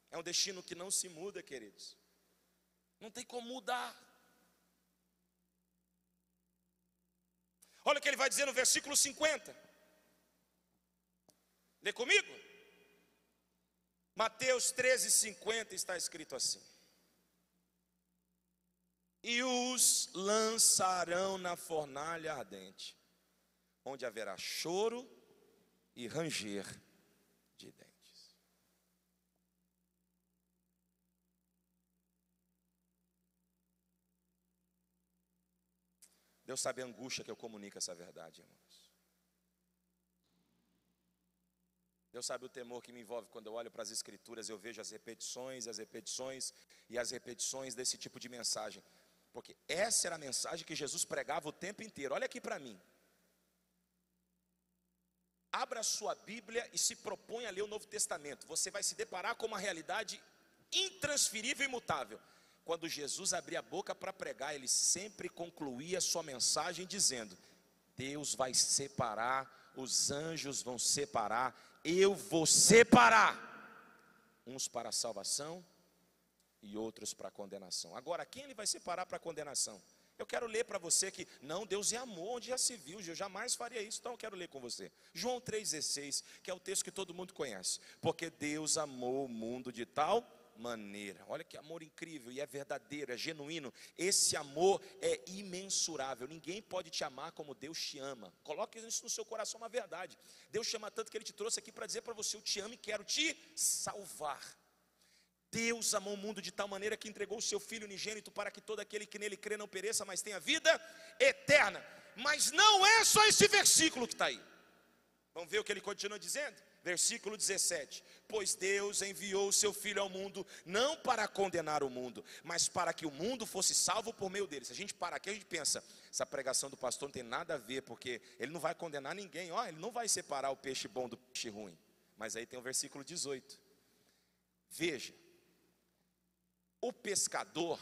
É um destino que não se muda, queridos. Não tem como mudar. Olha o que ele vai dizer no versículo 50. Lê comigo. Mateus 13:50 está escrito assim: e os lançarão na fornalha ardente, onde haverá choro e ranger de dentes. Deus sabe a angústia que eu comunico essa verdade, irmãos. Deus sabe o temor que me envolve quando eu olho para as Escrituras, eu vejo as repetições e as repetições desse tipo de mensagem. Porque essa era a mensagem que Jesus pregava o tempo inteiro. Olha aqui para mim. Abra a sua Bíblia e se propõe a ler o Novo Testamento. Você vai se deparar com uma realidade intransferível e imutável. Quando Jesus abria a boca para pregar, ele sempre concluía a sua mensagem dizendo: Deus vai separar, os anjos vão separar, eu vou separar. uns para a salvação e outros para a condenação. Agora, quem ele vai separar para a condenação? Eu quero ler para você que, não, Deus é amor, onde já se viu, eu jamais faria isso, então eu quero ler com você. João 3,16, que é o texto que todo mundo conhece. Porque Deus amou o mundo de tal maneira. Olha que amor incrível, e é verdadeiro, é genuíno. Esse amor é imensurável. Ninguém pode te amar como Deus te ama. Coloque isso no seu coração, uma verdade. Deus te ama tanto que Ele te trouxe aqui para dizer para você: eu te amo e quero te salvar. Deus amou o mundo de tal maneira que entregou o seu Filho unigênito para que todo aquele que nele crê não pereça, mas tenha vida eterna. Mas não é só esse versículo que está aí. Vamos ver o que ele continua dizendo? Versículo 17: pois Deus enviou o seu Filho ao mundo, não para condenar o mundo, mas para que o mundo fosse salvo por meio dele. Se a gente parar aqui, a gente pensa, essa pregação do pastor não tem nada a ver, porque ele não vai condenar ninguém, ele não vai separar o peixe bom do peixe ruim. Mas aí tem o versículo 18. Veja, o pescador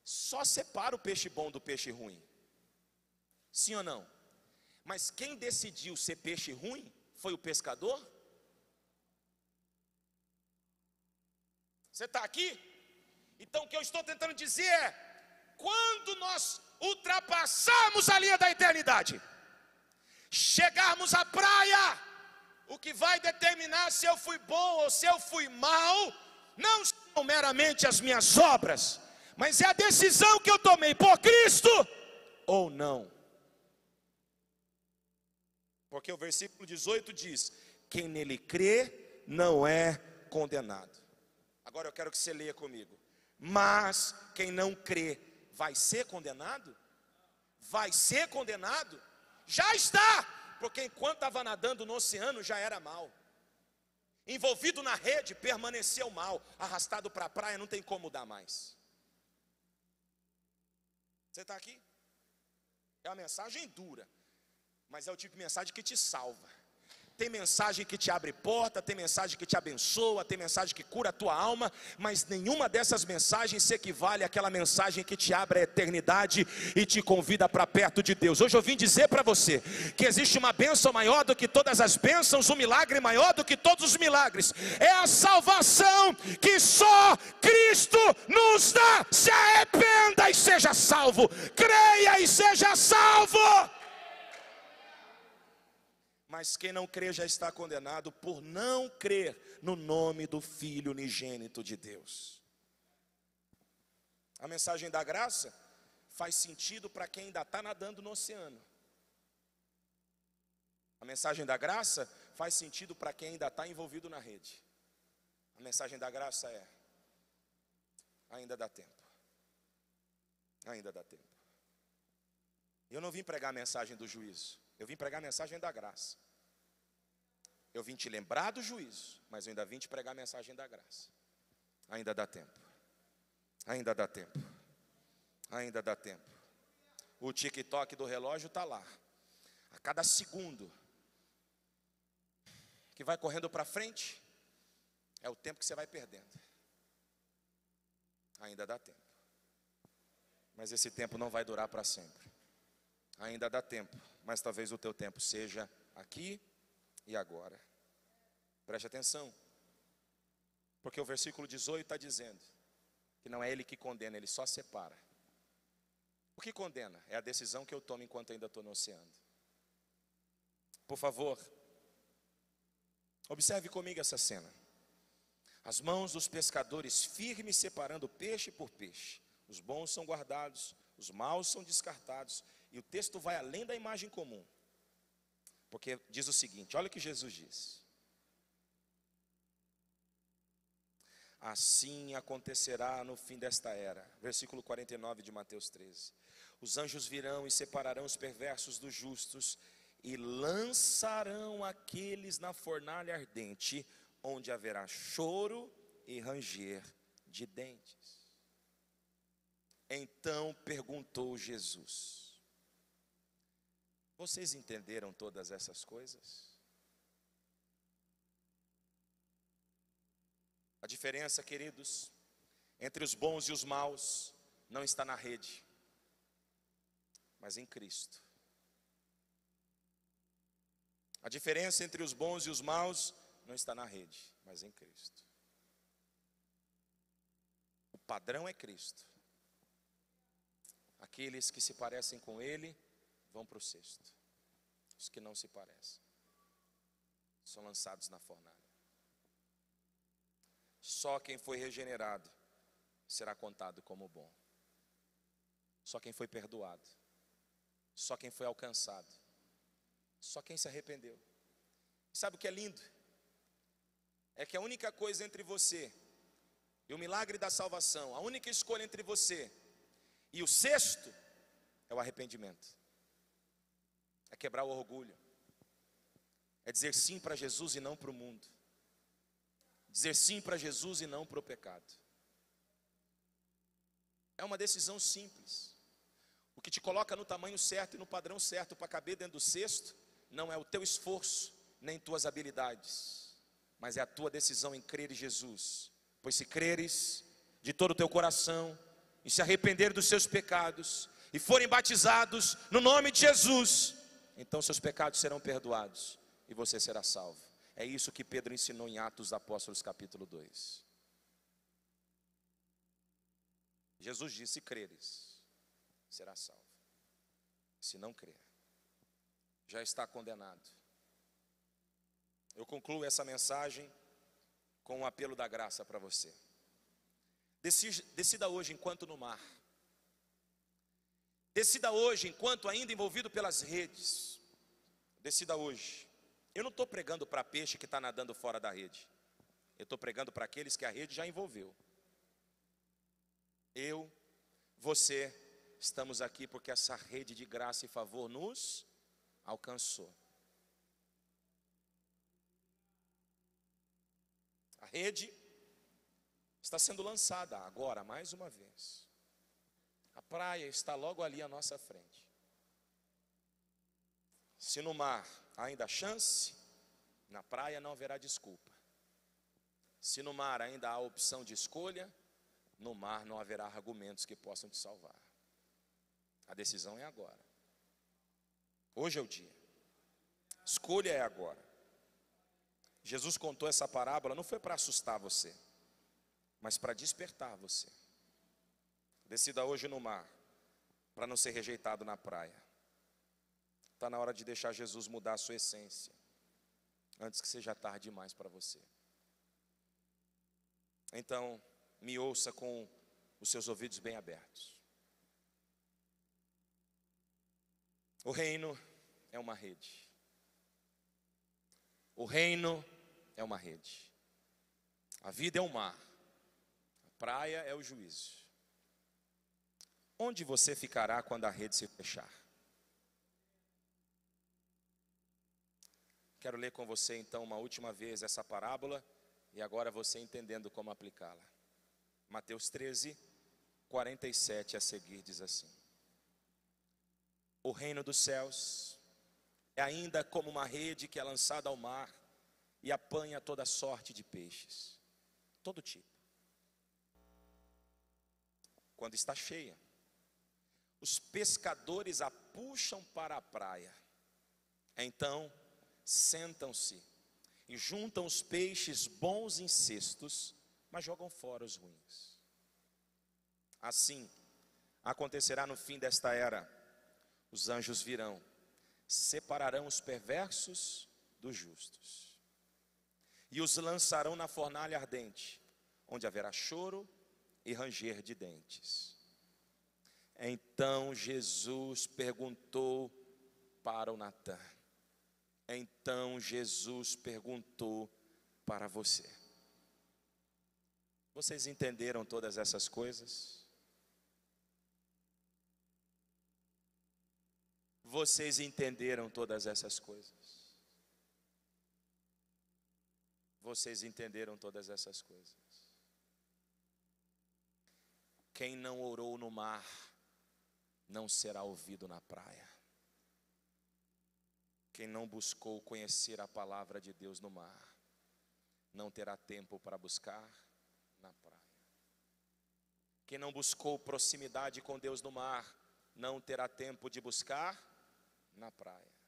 só separa o peixe bom do peixe ruim. Sim ou não? Mas quem decidiu ser peixe ruim foi o pescador? Você está aqui? Então o que eu estou tentando dizer é: quando nós ultrapassarmos a linha da eternidade, chegarmos à praia, o que vai determinar se eu fui bom ou se eu fui mal, não são meramente as minhas obras, mas é a decisão que eu tomei por Cristo ou não. Porque o versículo 18 diz: quem nele crê não é condenado. Agora eu quero que você leia comigo. Mas quem não crê vai ser condenado? Vai ser condenado? Já está, porque enquanto estava nadando no oceano já era mal. Envolvido na rede, permaneceu mal. Arrastado para a praia, não tem como dar mais. Você está aqui? É uma mensagem dura, mas é o tipo de mensagem que te salva. Tem mensagem que te abre porta, tem mensagem que te abençoa, tem mensagem que cura a tua alma, mas nenhuma dessas mensagens se equivale àquela mensagem que te abre a eternidade e te convida para perto de Deus. Hoje eu vim dizer para você que existe uma bênção maior do que todas as bênçãos, um milagre maior do que todos os milagres. É a salvação que só Cristo nos dá. Se arrependa e seja salvo, creia e seja salvo. Mas quem não crê já está condenado por não crer no nome do Filho unigênito de Deus. A mensagem da graça faz sentido para quem ainda está nadando no oceano. A mensagem da graça faz sentido para quem ainda está envolvido na rede. A mensagem da graça é: ainda dá tempo. Ainda dá tempo. Eu não vim pregar a mensagem do juízo, eu vim pregar a mensagem da graça. Eu vim te lembrar do juízo, mas eu ainda vim te pregar a mensagem da graça. Ainda dá tempo. Ainda dá tempo. Ainda dá tempo. O tic-toc do relógio está lá. A cada segundo que vai correndo para frente, é o tempo que você vai perdendo. Ainda dá tempo. Mas esse tempo não vai durar para sempre. Ainda dá tempo, mas talvez o teu tempo seja aqui e agora. Preste atenção, porque o versículo 18 está dizendo que não é ele que condena, ele só separa. O que condena é a decisão que eu tomo enquanto ainda estou no oceano. Por favor, observe comigo essa cena. As mãos dos pescadores firmes separando peixe por peixe. Os bons são guardados, os maus são descartados. E o texto vai além da imagem comum, porque diz o seguinte: olha o que Jesus diz: assim acontecerá no fim desta era. Versículo 49 de Mateus 13. Os anjos virão e separarão os perversos dos justos e lançarão aqueles na fornalha ardente, onde haverá choro e ranger de dentes. Então perguntou Jesus: vocês entenderam todas essas coisas? A diferença, queridos, entre os bons e os maus não está na rede, mas em Cristo. A diferença entre os bons e os maus não está na rede, mas em Cristo. padrão é Cristo. Aqueles que se parecem com Ele vão para o cesto. Os que não se parecem são lançados na fornalha. Só quem foi regenerado será contado como bom. Só quem foi perdoado. Só quem foi alcançado. Só quem se arrependeu. Sabe o que é lindo? É que a única coisa entre você e o milagre da salvação, a única escolha entre você e o cesto é o arrependimento. É quebrar o orgulho. É dizer sim para Jesus e não para o mundo. Dizer sim para Jesus e não para o pecado. É uma decisão simples. O que te coloca no tamanho certo e no padrão certo para caber dentro do cesto não é o teu esforço, nem tuas habilidades, mas é a tua decisão em crer em Jesus. Pois se creres de todo o teu coração e se arrepender dos seus pecados e forem batizados no nome de Jesus, então seus pecados serão perdoados e você será salvo. É isso que Pedro ensinou em Atos dos Apóstolos capítulo 2. Jesus disse: se creres, será salvo. Se não crer, já está condenado. Eu concluo essa mensagem com um apelo da graça para você. Decida hoje enquanto no mar. Decida hoje enquanto ainda envolvido pelas redes. Decida hoje. Eu não estou pregando para peixe que está nadando fora da rede. Eu estou pregando para aqueles que a rede já envolveu. Eu, você, estamos aqui porque essa rede de graça e favor nos alcançou. A rede está sendo lançada agora, mais uma vez. A praia está logo ali à nossa frente. Se no mar ainda há chance, na praia não haverá desculpa. Se no mar ainda há opção de escolha, no mar não haverá argumentos que possam te salvar. A decisão é agora. Hoje é o dia. Escolha é agora. Jesus contou essa parábola não foi para assustar você, mas para despertar você. Decida hoje no mar, para não ser rejeitado na praia. Está na hora de deixar Jesus mudar a sua essência, antes que seja tarde demais para você. Então, me ouça com os seus ouvidos bem abertos. O reino é uma rede. O reino é uma rede. A vida é um mar. A praia é o juízo. Onde você ficará quando a rede se fechar? Quero ler com você então uma última vez essa parábola e agora você entendendo como aplicá-la. Mateus 13, 47 a seguir diz assim: o reino dos céus é ainda como uma rede que é lançada ao mar e apanha toda sorte de peixes, todo tipo. Quando está cheia, os pescadores a puxam para a praia. Então sentam-se e juntam os peixes bons em cestos, mas jogam fora os ruins. Assim acontecerá no fim desta era. Os anjos virão, separarão os perversos dos justos e os lançarão na fornalha ardente, onde haverá choro e ranger de dentes. Então Jesus perguntou para o Natan. Então Jesus perguntou para você: vocês entenderam todas essas coisas? Vocês entenderam todas essas coisas? Vocês entenderam todas essas coisas? Quem não orou no mar, não será ouvido na praia. Quem não buscou conhecer a palavra de Deus no mar, não terá tempo para buscar na praia. Quem não buscou proximidade com Deus no mar, não terá tempo de buscar na praia.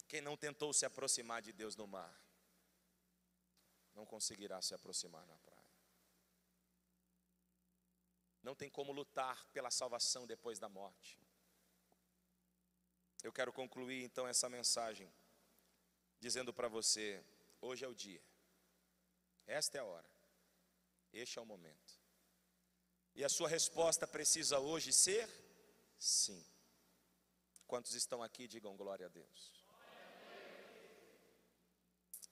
Quem não tentou se aproximar de Deus no mar, não conseguirá se aproximar na praia. Não tem como lutar pela salvação depois da morte. Eu quero concluir então essa mensagem dizendo para você: hoje é o dia, esta é a hora, este é o momento. E a sua resposta precisa hoje ser sim. Quantos estão aqui, digam glória a Deus.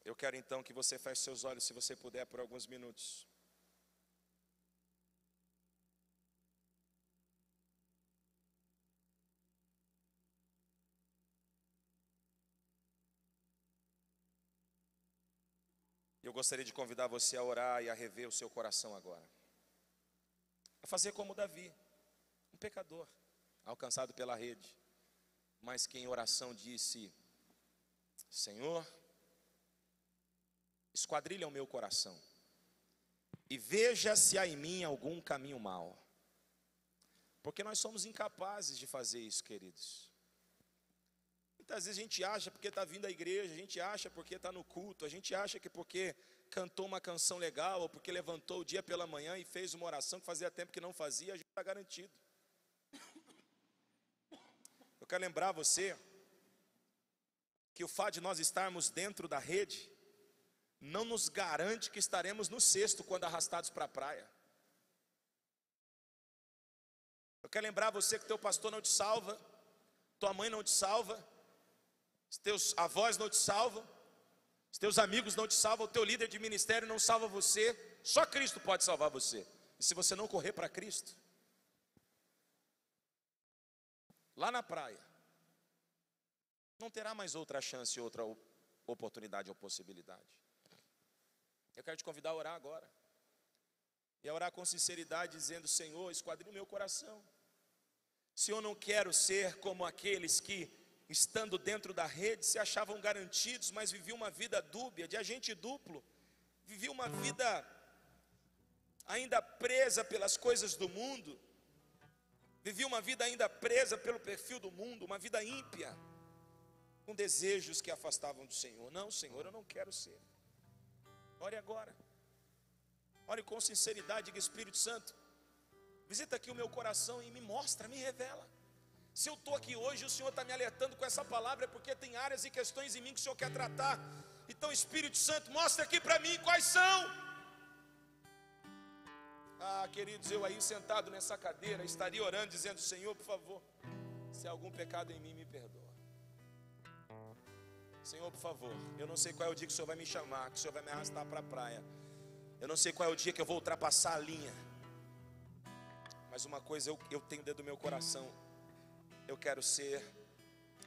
Eu quero então que você feche seus olhos, se você puder, por alguns minutos. Eu gostaria de convidar você a orar e a rever o seu coração agora. A fazer como Davi, um pecador, alcançado pela rede, mas que em oração disse: Senhor, esquadrilha o meu coração e veja se há em mim algum caminho mau. Porque nós somos incapazes de fazer isso, queridos. Muitas vezes a gente acha porque está vindo à igreja, a gente acha porque está no culto, a gente acha que porque cantou uma canção legal, ou porque levantou o dia pela manhã e fez uma oração que fazia tempo que não fazia, a gente está garantido. Eu quero lembrar você que o fato de nós estarmos dentro da rede não nos garante que estaremos no cesto quando arrastados para a praia. Eu quero lembrar você que teu pastor não te salva, tua mãe não te salva, os teus avós não te salvam, os teus amigos não te salvam, o teu líder de ministério não salva você. Só Cristo pode salvar você. E se você não correr para Cristo, lá na praia, não terá mais outra chance, outra oportunidade ou possibilidade. Eu quero te convidar a orar agora. E a orar com sinceridade, dizendo: Senhor, esquadrinha o meu coração. Senhor, não quero ser como aqueles que, estando dentro da rede, se achavam garantidos, mas viviam uma vida dúbia, de agente duplo. Viviam uma vida ainda presa pelas coisas do mundo. Viviam uma vida ainda presa pelo perfil do mundo, uma vida ímpia, com desejos que afastavam do Senhor. Não, Senhor, eu não quero ser. Ore agora. Ore com sinceridade, diga: Espírito Santo, visita aqui o meu coração e me mostra, me revela. Se eu estou aqui hoje, o Senhor está me alertando com essa palavra, é porque tem áreas e questões em mim que o Senhor quer tratar. Então, Espírito Santo, mostra aqui para mim quais são. Ah, queridos, eu aí sentado nessa cadeira, estaria orando, dizendo: Senhor, por favor, se há algum pecado em mim, me perdoa. Senhor, por favor, eu não sei qual é o dia que o Senhor vai me chamar, que o Senhor vai me arrastar para a praia. Eu não sei qual é o dia que eu vou ultrapassar a linha. Mas uma coisa eu tenho dentro do meu coração: eu quero ser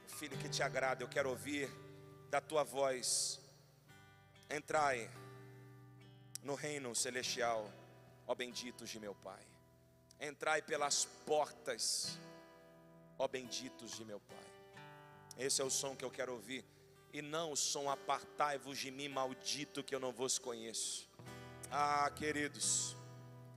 o filho que te agrada. Eu quero ouvir da tua voz. Entrai no reino celestial, ó benditos de meu Pai. Entrai pelas portas, ó benditos de meu Pai. Esse é o som que eu quero ouvir, e não o som: apartai-vos de mim, maldito, que eu não vos conheço. Ah, queridos,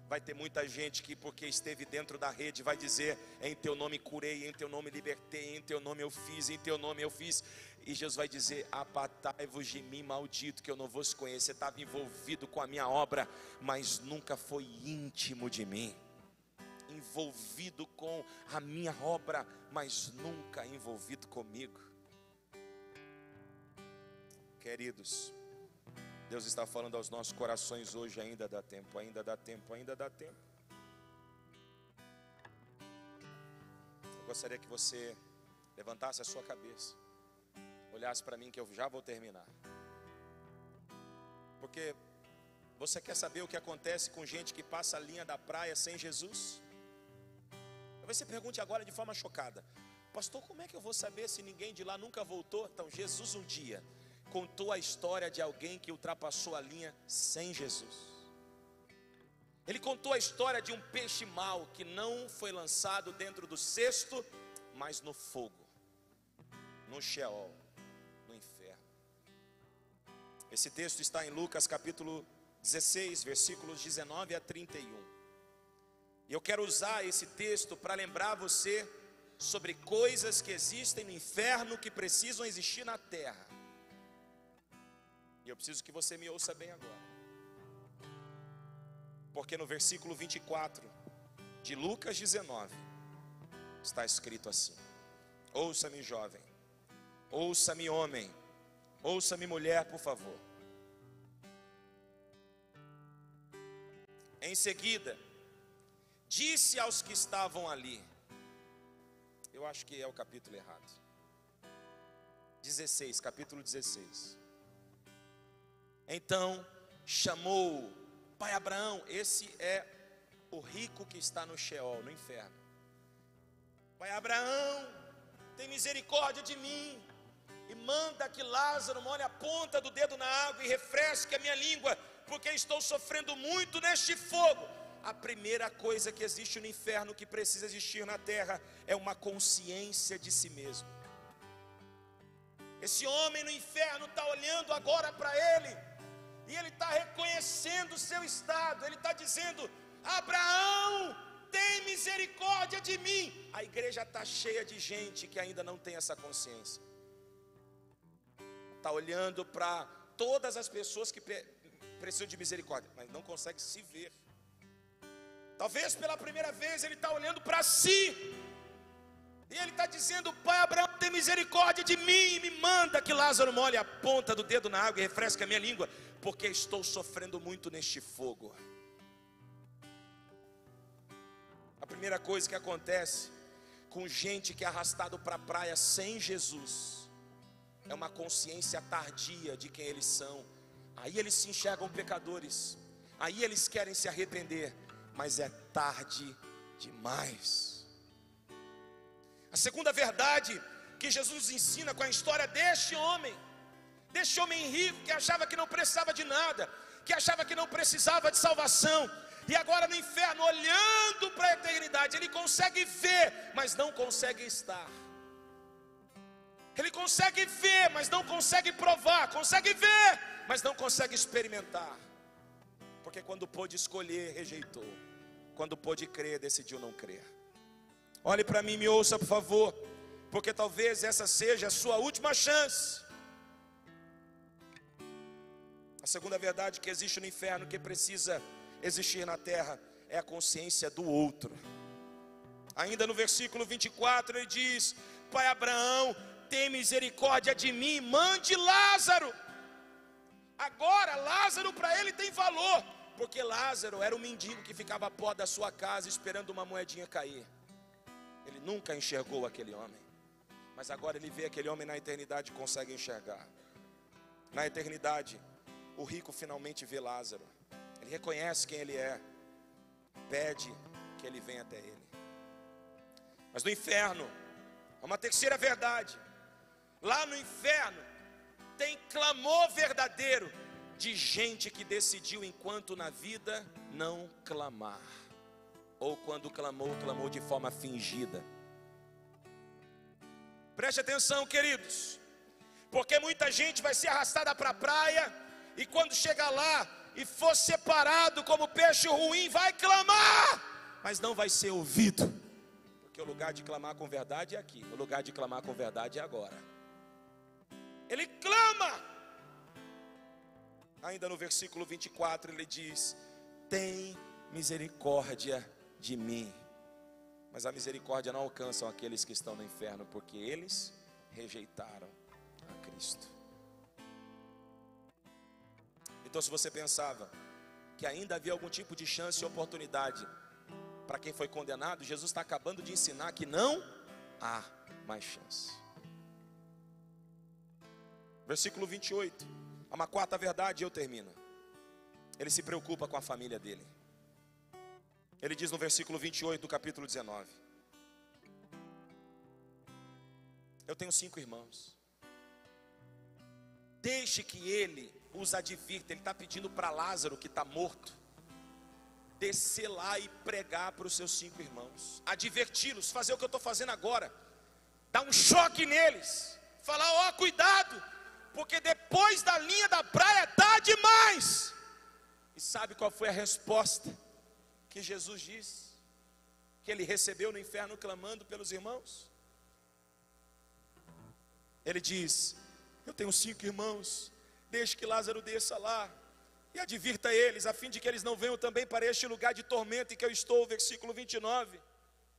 vai ter muita gente que, porque esteve dentro da rede, vai dizer: em teu nome curei, em teu nome libertei, em teu nome eu fiz, em teu nome eu fiz. E Jesus vai dizer: apartai-vos de mim, maldito, que eu não vos conheço. Você estava envolvido com a minha obra, mas nunca foi íntimo de mim. Envolvido com a minha obra, mas nunca envolvido comigo. Queridos, Deus está falando aos nossos corações hoje: ainda dá tempo, ainda dá tempo, ainda dá tempo. Eu gostaria que você levantasse a sua cabeça, olhasse para mim, que eu já vou terminar. Porque você quer saber o que acontece com gente que passa a linha da praia sem Jesus? Talvez você pergunte agora de forma chocada: pastor, como é que eu vou saber se ninguém de lá nunca voltou? Então, Jesus um dia contou a história de alguém que ultrapassou a linha sem Jesus. Ele contou a história de um peixe mau que não foi lançado dentro do cesto, mas no fogo, no Sheol, no inferno. Esse texto está em Lucas capítulo 16, versículos 19 a 31. E eu quero usar esse texto para lembrar você sobre coisas que existem no inferno que precisam existir na terra. E eu preciso que você me ouça bem agora. Porque no versículo 24 de Lucas 19 está escrito assim: ouça-me, jovem, ouça-me, homem, ouça-me, mulher, por favor. Em seguida, disse aos que estavam ali, eu acho que é o capítulo errado, 16, capítulo 16. Então chamou pai Abraão, esse é o rico que está no Sheol, no inferno. Pai Abraão, tem misericórdia de mim, e manda que Lázaro molhe a ponta do dedo na água e refresque a minha língua, porque estou sofrendo muito neste fogo. A primeira coisa que existe no inferno, que precisa existir na terra, é uma consciência de si mesmo. Esse homem no inferno está olhando agora para ele, e ele está reconhecendo o seu estado. Ele está dizendo: Abraão, tem misericórdia de mim. A igreja está cheia de gente que ainda não tem essa consciência. Está olhando para todas as pessoas que precisam de misericórdia, mas não consegue se ver. Talvez pela primeira vez ele está olhando para si, e ele está dizendo: pai Abraão, tem misericórdia de mim, e me manda que Lázaro molhe a ponta do dedo na água e refresque a minha língua, porque estou sofrendo muito neste fogo. A primeira coisa que acontece com gente que é arrastado para a praia sem Jesus é uma consciência tardia de quem eles são. Aí eles se enxergam pecadores, aí eles querem se arrepender, mas é tarde demais. A segunda verdade que Jesus ensina com a história deste homem rico, que achava que não precisava de nada, que achava que não precisava de salvação, e agora no inferno, olhando para a eternidade, ele consegue ver, mas não consegue estar. Ele consegue ver, mas não consegue provar. Consegue ver, mas não consegue experimentar. Porque quando pôde escolher, rejeitou. Quando pôde crer, decidiu não crer. Olhe para mim e me ouça, por favor, porque talvez essa seja a sua última chance. A segunda verdade que existe no inferno, que precisa existir na terra, é a consciência do outro. Ainda no versículo 24 ele diz: pai Abraão, tem misericórdia de mim, mande Lázaro. Agora Lázaro para ele tem valor, porque Lázaro era um mendigo que ficava à porta da sua casa esperando uma moedinha cair. Ele nunca enxergou aquele homem, mas agora ele vê aquele homem na eternidade e consegue enxergar. Na eternidade, o rico finalmente vê Lázaro. Ele reconhece quem ele é, pede que ele venha até ele. Mas no inferno, há uma terceira verdade. Lá no inferno tem clamor verdadeiro de gente que decidiu, enquanto na vida, não clamar. Ou quando clamou, clamou de forma fingida. Preste atenção, queridos, porque muita gente vai ser arrastada para a praia, e quando chegar lá e for separado como peixe ruim, vai clamar, mas não vai ser ouvido. Porque o lugar de clamar com verdade é aqui, o lugar de clamar com verdade é agora. Ele clama. Ainda no versículo 24 ele diz: tem misericórdia de mim. Mas a misericórdia não alcança aqueles que estão no inferno, porque eles rejeitaram a Cristo. Então, se você pensava que ainda havia algum tipo de chance e oportunidade para quem foi condenado, Jesus está acabando de ensinar que não há mais chance. Versículo 28, há uma quarta verdade e eu termino. Ele se preocupa com a família dele. Ele diz no versículo 28 do capítulo 19: eu tenho 5 irmãos. Deixe que ele os advirta. Ele está pedindo para Lázaro, que está morto, descer lá e pregar para os seus 5 irmãos, adverti-los, fazer o que eu estou fazendo agora, dar um choque neles, falar: ó, cuidado, porque depois da linha da praia está demais. E sabe qual foi a resposta que Jesus disse, que ele recebeu no inferno clamando pelos irmãos? Ele diz: eu tenho 5 irmãos, deixe que Lázaro desça lá e advirta eles, a fim de que eles não venham também para este lugar de tormento em que eu estou, versículo 29.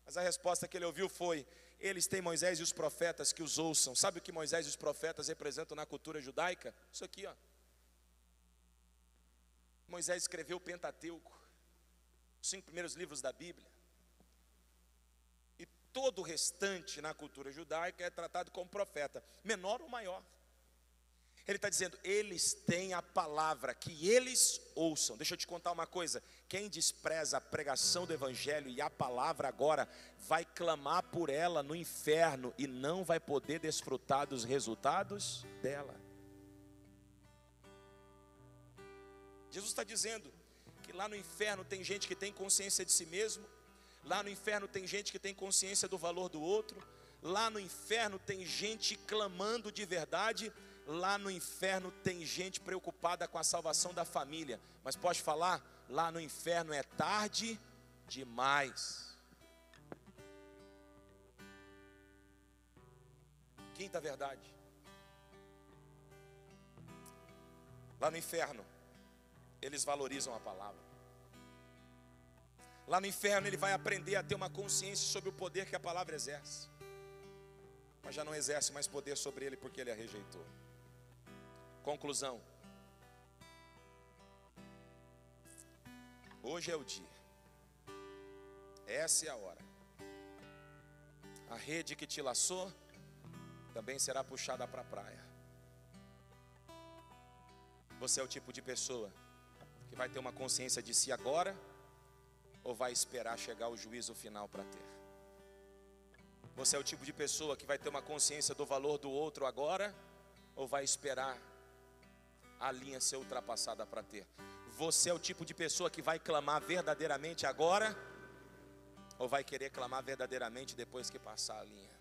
Mas a resposta que ele ouviu foi: eles têm Moisés e os profetas que os ouçam. Sabe o que Moisés e os profetas representam na cultura judaica? Isso aqui, ó. Moisés escreveu o Pentateuco, os 5 primeiros livros da Bíblia. E todo o restante na cultura judaica é tratado como profeta, menor ou maior. Ele está dizendo, eles têm a palavra, que eles ouçam. Deixa eu te contar uma coisa: quem despreza a pregação do evangelho e a palavra agora, vai clamar por ela no inferno e não vai poder desfrutar dos resultados dela. Jesus está dizendo que lá no inferno tem gente que tem consciência de si mesmo, lá no inferno tem gente que tem consciência do valor do outro, lá no inferno tem gente clamando de verdade, lá no inferno tem gente preocupada com a salvação da família. Mas pode falar, lá no inferno é tarde demais. Quinta verdade: lá no inferno eles valorizam a palavra. Lá no inferno ele vai aprender a ter uma consciência sobre o poder que a palavra exerce, mas já não exerce mais poder sobre ele porque ele a rejeitou. Conclusão: hoje é o dia, essa é a hora. A rede que te laçou também será puxada para a praia. Você é o tipo de pessoa que vai ter uma consciência de si agora, ou vai esperar chegar o juízo final para ter? Você é o tipo de pessoa que vai ter uma consciência do valor do outro agora, ou vai esperar a linha ser ultrapassada para ter? Você é o tipo de pessoa que vai clamar verdadeiramente agora, ou vai querer clamar verdadeiramente depois que passar a linha?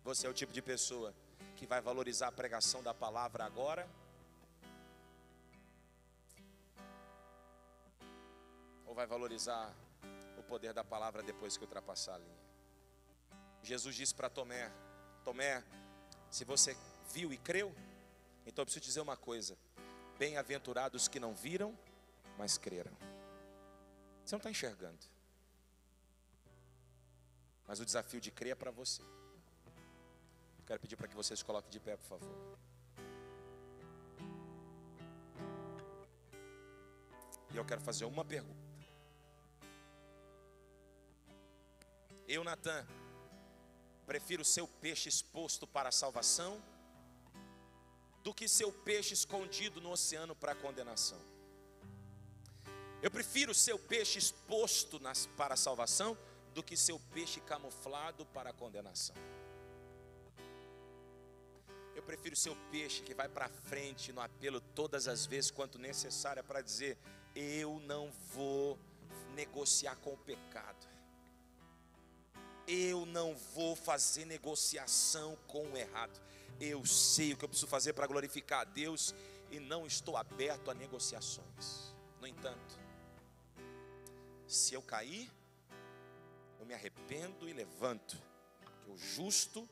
Você é o tipo de pessoa que vai valorizar a pregação da palavra agora, ou vai valorizar o poder da palavra depois que ultrapassar a linha? Jesus disse para Tomé: Tomé, se você viu e creu, então eu preciso dizer uma coisa: bem-aventurados que não viram, mas creram. Você não está enxergando, mas o desafio de crer é para você. Quero pedir para que você se coloque de pé, por favor. E eu quero fazer uma pergunta. Eu, Natan, prefiro ser o peixe exposto para a salvação do que ser o peixe escondido no oceano para a condenação. Eu prefiro ser o peixe exposto para a salvação do que ser o peixe camuflado para a condenação. Eu prefiro ser o peixe que vai para frente no apelo todas as vezes quanto necessário para dizer: eu não vou negociar com o pecado, eu não vou fazer negociação com o errado. Eu sei o que eu preciso fazer para glorificar a Deus e não estou aberto a negociações. No entanto, se eu cair, eu me arrependo e levanto, que o justo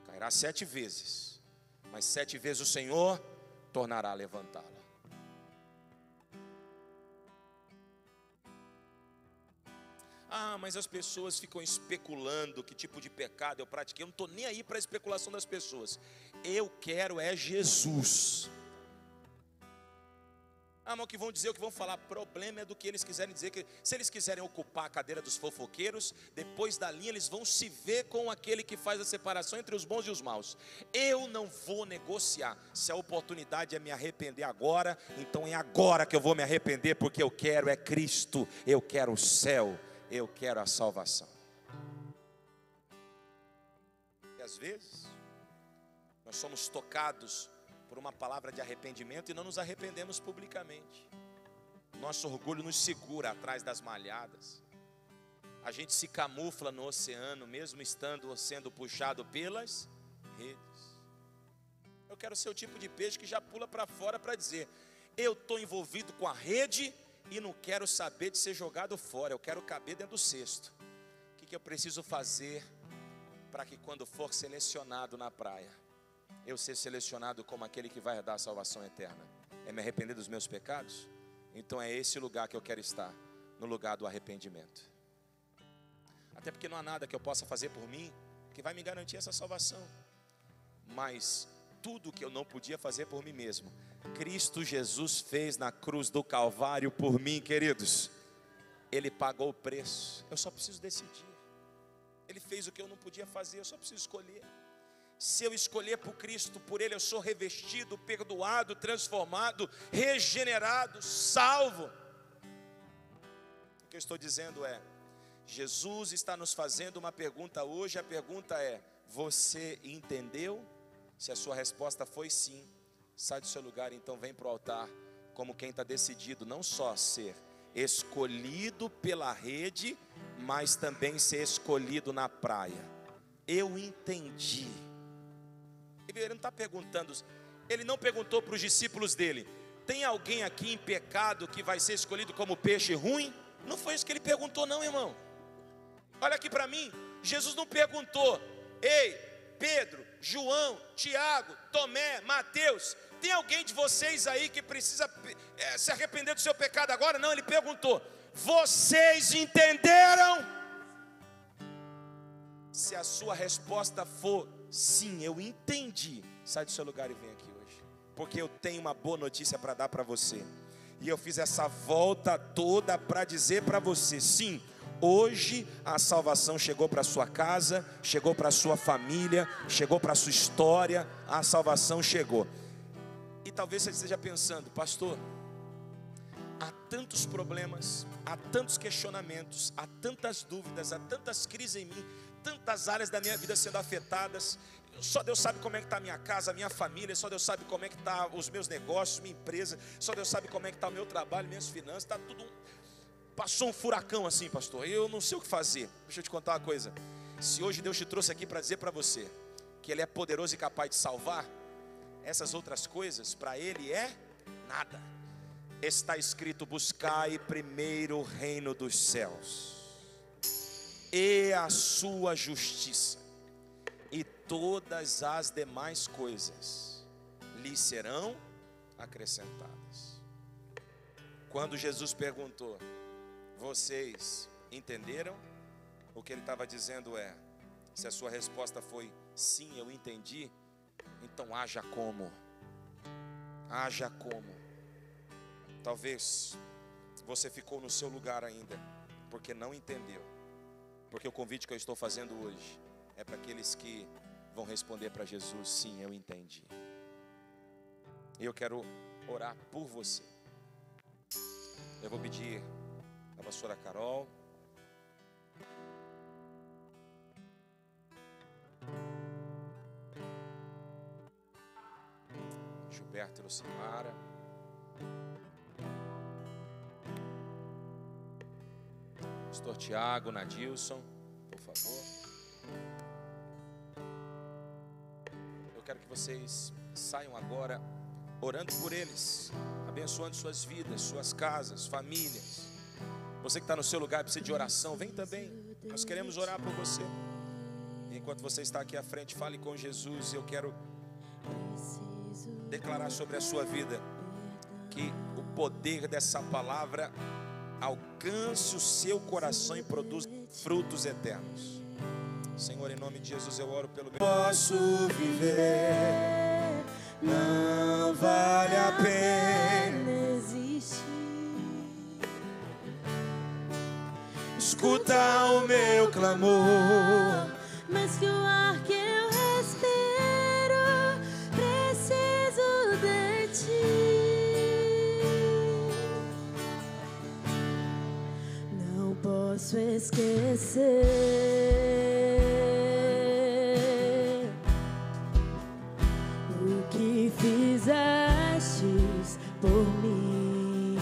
cairá 7 vezes, mas 7 vezes o Senhor tornará a levantá-lo. Ah, mas as pessoas ficam especulando que tipo de pecado eu pratiquei. Eu não estou nem aí para a especulação das pessoas. Eu quero é Jesus. Ah, mas o que vão dizer, o que vão falar, problema é do que eles quiserem dizer. Que se eles quiserem ocupar a cadeira dos fofoqueiros, depois da linha eles vão se ver com aquele que faz a separação entre os bons e os maus. Eu não vou negociar. Se a oportunidade é me arrepender agora, então é agora que eu vou me arrepender, porque eu quero é Cristo, eu quero o céu, eu quero a salvação. E às vezes nós somos tocados por uma palavra de arrependimento e não nos arrependemos publicamente. Nosso orgulho nos segura atrás das malhadas. A gente se camufla no oceano, mesmo sendo puxado pelas redes. Eu quero ser o tipo de peixe que já pula para fora para dizer: eu estou envolvido com a rede e não quero saber de ser jogado fora, eu quero caber dentro do cesto. O que eu preciso fazer para que quando for selecionado na praia, eu ser selecionado como aquele que vai dar a salvação eterna? é me arrepender dos meus pecados, então é esse lugar que eu quero estar, no lugar do arrependimento. Até porque não há nada que eu possa fazer por mim que vai me garantir essa salvação. Mas tudo que eu não podia fazer por mim mesmo, Cristo Jesus fez na cruz do Calvário por mim, queridos. Ele pagou o preço, eu só preciso decidir. Ele fez o que eu não podia fazer, eu só preciso escolher. Se eu escolher por Cristo, por Ele eu sou revestido, perdoado, transformado, regenerado, salvo. O que eu estou dizendo é, Jesus está nos fazendo uma pergunta hoje. A pergunta é, você entendeu? Se a sua resposta foi sim, sai do seu lugar, então vem para o altar, como quem está decidido, não só ser escolhido pela rede, mas também ser escolhido na praia. Eu entendi. Ele não está perguntando, ele não perguntou para os discípulos dele, tem alguém aqui em pecado que vai ser escolhido como peixe ruim? Não foi isso que ele perguntou não, irmão. Olha aqui para mim, Jesus não perguntou, ei, Pedro, João, Tiago, Tomé, Mateus, tem alguém de vocês aí que precisa se arrepender do seu pecado agora? Não, ele perguntou, vocês entenderam? Se a sua resposta for sim, eu entendi, sai do seu lugar e vem aqui hoje, porque eu tenho uma boa notícia para dar para você. E eu fiz essa volta toda para dizer para você, sim, hoje a salvação chegou para sua casa, chegou para sua família, chegou para sua história, a salvação chegou. E talvez você esteja pensando, pastor, há tantos problemas, há tantos questionamentos, há tantas dúvidas, há tantas crises em mim, tantas áreas da minha vida sendo afetadas. Só Deus sabe como é que está a minha casa, a minha família. Só Deus sabe como é que está os meus negócios, minha empresa. Só Deus sabe como é que está o meu trabalho, minhas finanças. Está tudo, passou um furacão assim, pastor. Eu não sei o que fazer. Deixa eu te contar uma coisa. Se hoje Deus te trouxe aqui para dizer para você que Ele é poderoso e capaz de salvar, essas outras coisas para Ele é nada. Está escrito, buscai primeiro o reino dos céus e a sua justiça, e todas as demais coisas lhe serão acrescentadas. Quando Jesus perguntou, vocês entenderam? O que ele estava dizendo é, se a sua resposta foi sim, eu entendi, então haja como. Haja como. Talvez você ficou no seu lugar ainda, porque não entendeu. Porque o convite que eu estou fazendo hoje é para aqueles que vão responder para Jesus, sim, eu entendi. E eu quero orar por você. Eu vou pedir a pastora Carol, Gilberto e Lucimara, pastor Tiago, Nadilson, por favor. Eu quero que vocês saiam agora orando por eles, abençoando suas vidas, suas casas, famílias. Você que está no seu lugar precisa de oração, vem também. Nós queremos orar por você. Enquanto você está aqui à frente, fale com Jesus. Eu quero declarar sobre a sua vida que o poder dessa palavra alcance o seu coração e produza frutos eternos. Senhor, em nome de Jesus eu oro pelo meu. Posso viver, não vale a pena existir. Escuta o meu clamor, mas que o ar que eu respiro preciso de ti. Não posso esquecer o que fizestes por mim.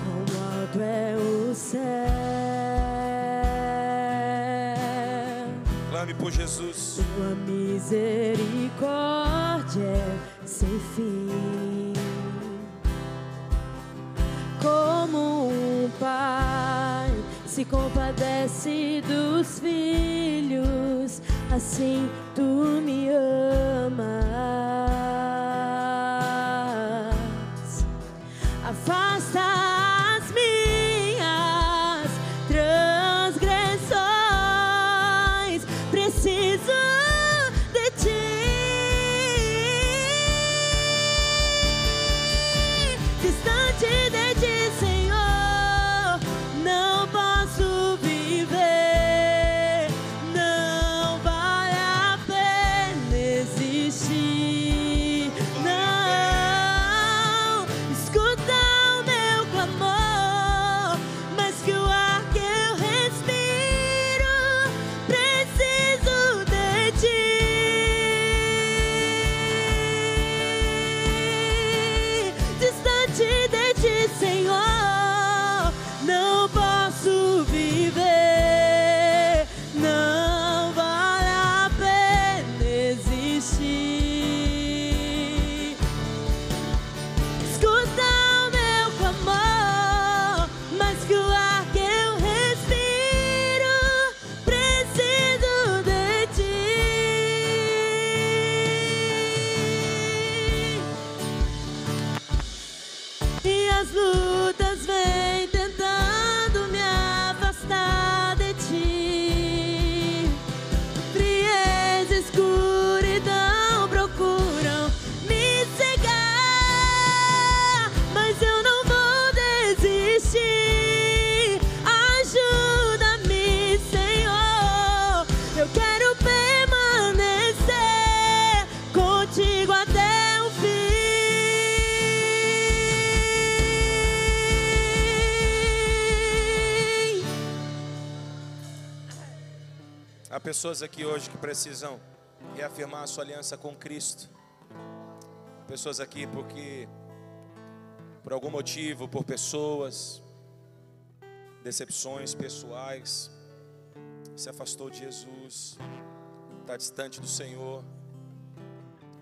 Como alto é o céu. Clame por Jesus. Tua misericórdia é sem fim. Como um pai se compadece dos filhos, assim tu me amas. de ti. Distante de ti, Senhor, não posso viver. Não vale a pena existir. Não escuta o meu clamor, mas que o ar que eu respiro, preciso de ti. Distante de ti, Senhor, não posso viver. Não vale a pena existir. Escuta o meu clamor, mas que o ar que eu respiro, preciso de ti. E as lutas vêm tentando me afastar de ti. Frieza e escuridão procuram me cegar, mas eu não vou desistir. Ajuda-me, Senhor, eu quero permanecer contigo até o fim. Há pessoas aqui hoje que precisam reafirmar a sua aliança com Cristo. Pessoas aqui porque, por algum motivo, por pessoas, decepções pessoais, se afastou de Jesus, está distante do Senhor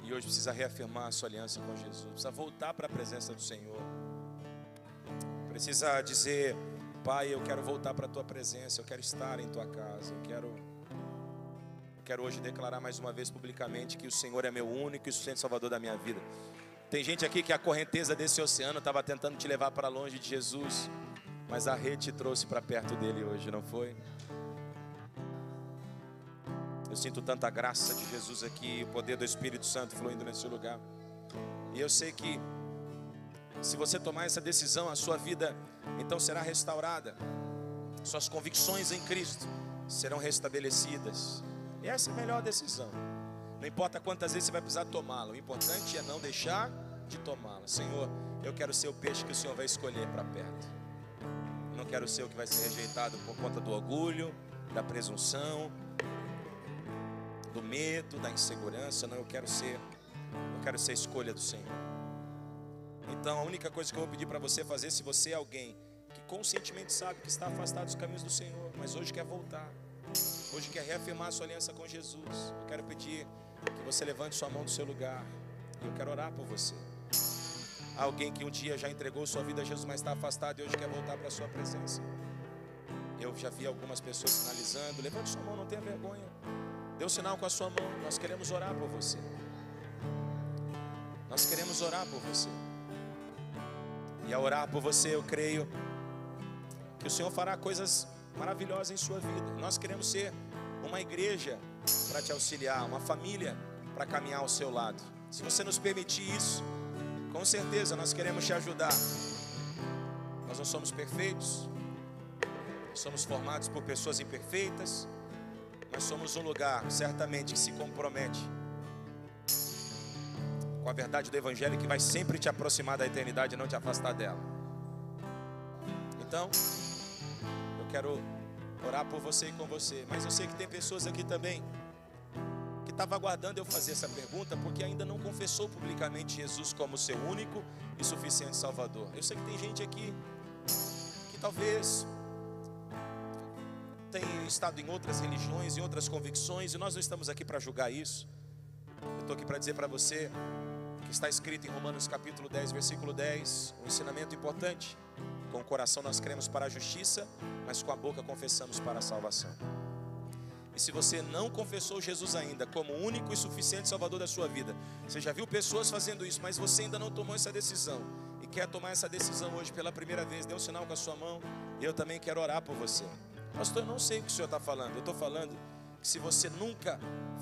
e hoje precisa reafirmar a sua aliança com Jesus. Precisa voltar para a presença do Senhor. Precisa dizer: Pai, eu quero voltar para a tua presença, eu quero estar em tua casa, eu quero hoje declarar mais uma vez publicamente que o Senhor é meu único e suficiente Salvador da minha vida. Tem gente aqui que a correnteza desse oceano estava tentando te levar para longe de Jesus, mas a rede te trouxe para perto dele hoje, não foi? Eu sinto tanta graça de Jesus aqui, o poder do Espírito Santo fluindo nesse lugar. E eu sei que se você tomar essa decisão, a sua vida então será restaurada. Suas convicções em Cristo serão restabelecidas. E essa é a melhor decisão. Não importa quantas vezes você vai precisar tomá-la, o importante é não deixar de tomá-la. Senhor, eu quero ser o peixe que o Senhor vai escolher para perto. Eu não quero ser o que vai ser rejeitado por conta do orgulho, da presunção, do medo, da insegurança. Não, eu quero ser a escolha do Senhor. Então a única coisa que eu vou pedir para você fazer, se você é alguém que conscientemente sabe que está afastado dos caminhos do Senhor, mas hoje quer voltar, hoje quer reafirmar a sua aliança com Jesus, eu quero pedir que você levante sua mão do seu lugar e eu quero orar por você. Alguém que um dia já entregou sua vida a Jesus, mas está afastado e hoje quer voltar para a sua presença. Eu já vi algumas pessoas sinalizando. Levante sua mão, não tenha vergonha. Dê um sinal com a sua mão. Nós queremos orar por você. Nós queremos orar por você. E ao orar por você, eu creio que o Senhor fará coisas maravilhosas em sua vida. Nós queremos ser uma igreja para te auxiliar, uma família para caminhar ao seu lado. Se você nos permitir isso, com certeza nós queremos te ajudar. Nós não somos perfeitos, somos formados por pessoas imperfeitas, mas somos um lugar certamente que se compromete com a verdade do Evangelho, que vai sempre te aproximar da eternidade e não te afastar dela. Então, eu quero orar por você e com você, mas eu sei que tem pessoas aqui também que estavam aguardando eu fazer essa pergunta, porque ainda não confessou publicamente Jesus como seu único e suficiente Salvador. Eu sei que tem gente aqui que talvez tenha estado em outras religiões, em outras convicções, e nós não estamos aqui para julgar isso. Eu estou aqui para dizer para você que está escrito em Romanos capítulo 10, versículo 10, um ensinamento importante. Com o coração nós cremos para a justiça, mas com a boca confessamos para a salvação. E se você não confessou Jesus ainda como o único e suficiente Salvador da sua vida, você já viu pessoas fazendo isso, mas você ainda não tomou essa decisão e quer tomar essa decisão hoje pela primeira vez, dê um sinal com a sua mão. Eu também quero orar por você. Pastor, eu não sei o que o senhor está falando. Eu estou falando que se você nunca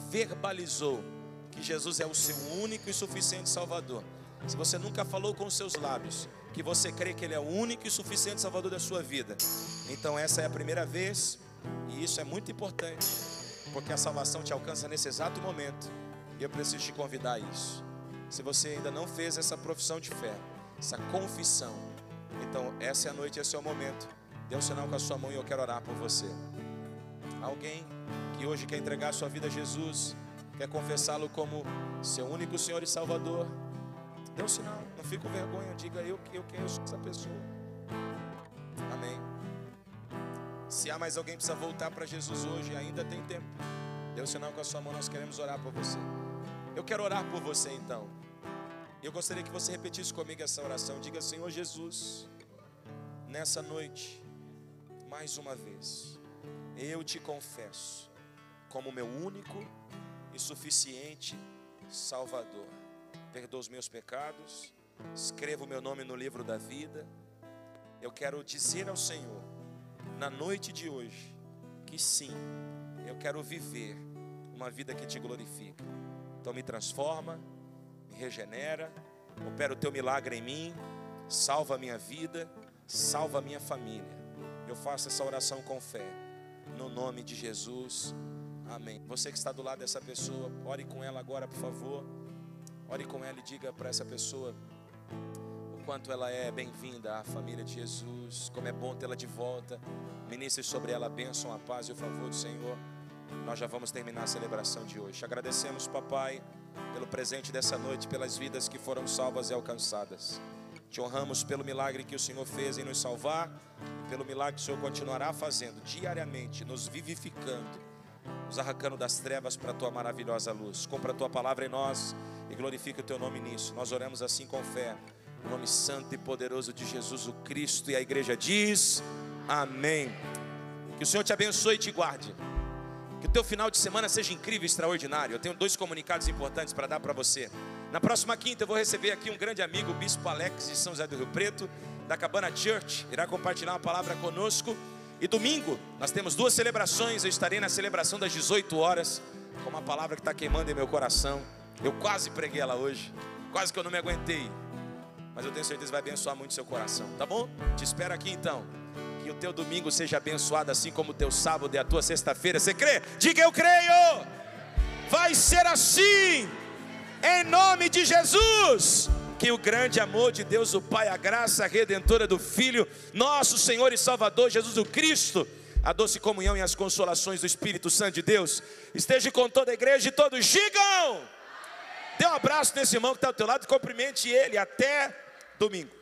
verbalizou que Jesus é o seu único e suficiente Salvador, se você nunca falou com os seus lábios que você crê que Ele é o único e suficiente Salvador da sua vida, então essa é a primeira vez, e isso é muito importante, porque a salvação te alcança nesse exato momento, e eu preciso te convidar a isso. Se você ainda não fez essa profissão de fé, essa confissão, então essa é a noite, esse é o momento. Dê um sinal com a sua mão e eu quero orar por você. Alguém que hoje quer entregar a sua vida a Jesus, quer confessá-lo como seu único Senhor e Salvador, dê um sinal, não fique com vergonha, diga eu sou essa pessoa. Amém. Se há mais alguém que precisa voltar para Jesus hoje, ainda tem tempo. Dê um sinal com a sua mão, nós queremos orar por você. Eu quero orar por você então. Eu gostaria que você repetisse comigo essa oração. Diga: Senhor Jesus, nessa noite, mais uma vez, eu te confesso como meu único e suficiente Salvador. Perdoa os meus pecados, escreva o meu nome no livro da vida. Eu quero dizer ao Senhor, na noite de hoje, que sim, eu quero viver uma vida que te glorifica. Então me transforma, me regenera, opera o teu milagre em mim, salva a minha vida, salva a minha família. Eu faço essa oração com fé, no nome de Jesus, amém. Você que está do lado dessa pessoa, ore com ela agora, por favor. Ore com ela e diga para essa pessoa o quanto ela é bem-vinda à família de Jesus, como é bom tê-la de volta. Ministre sobre ela a bênção, a paz e o favor do Senhor. Nós já vamos terminar a celebração de hoje. Agradecemos, papai, pelo presente dessa noite, pelas vidas que foram salvas e alcançadas. Te honramos pelo milagre que o Senhor fez em nos salvar, pelo milagre que o Senhor continuará fazendo diariamente, nos vivificando, nos arrancando das trevas para a tua maravilhosa luz. Cumpra a tua palavra em nós e glorifica o teu nome nisso. Nós oramos assim com fé, no nome santo e poderoso de Jesus o Cristo, e a igreja diz amém. Que o Senhor te abençoe e te guarde. Que o teu final de semana seja incrível e extraordinário. Eu tenho 2 comunicados importantes para dar para você. Na próxima quinta eu vou receber aqui um grande amigo, o Bispo Alex de São José do Rio Preto, da Cabana Church. Irá compartilhar uma palavra conosco. E domingo nós temos 2 celebrações. Eu estarei na celebração das 18 horas com uma palavra que está queimando em meu coração. Eu quase preguei ela hoje, quase que eu não me aguentei, mas eu tenho certeza que vai abençoar muito seu coração, tá bom? Te espero aqui então. Que o teu domingo seja abençoado, assim como o teu sábado e a tua sexta-feira. Você crê? Diga: eu creio. Vai ser assim, em nome de Jesus. Que o grande amor de Deus o Pai, a graça redentora do Filho, nosso Senhor e Salvador Jesus o Cristo, a doce comunhão e as consolações do Espírito Santo de Deus esteja com toda a igreja e todos digam. Dê um abraço nesse irmão que está ao teu lado e cumprimente ele. Até domingo.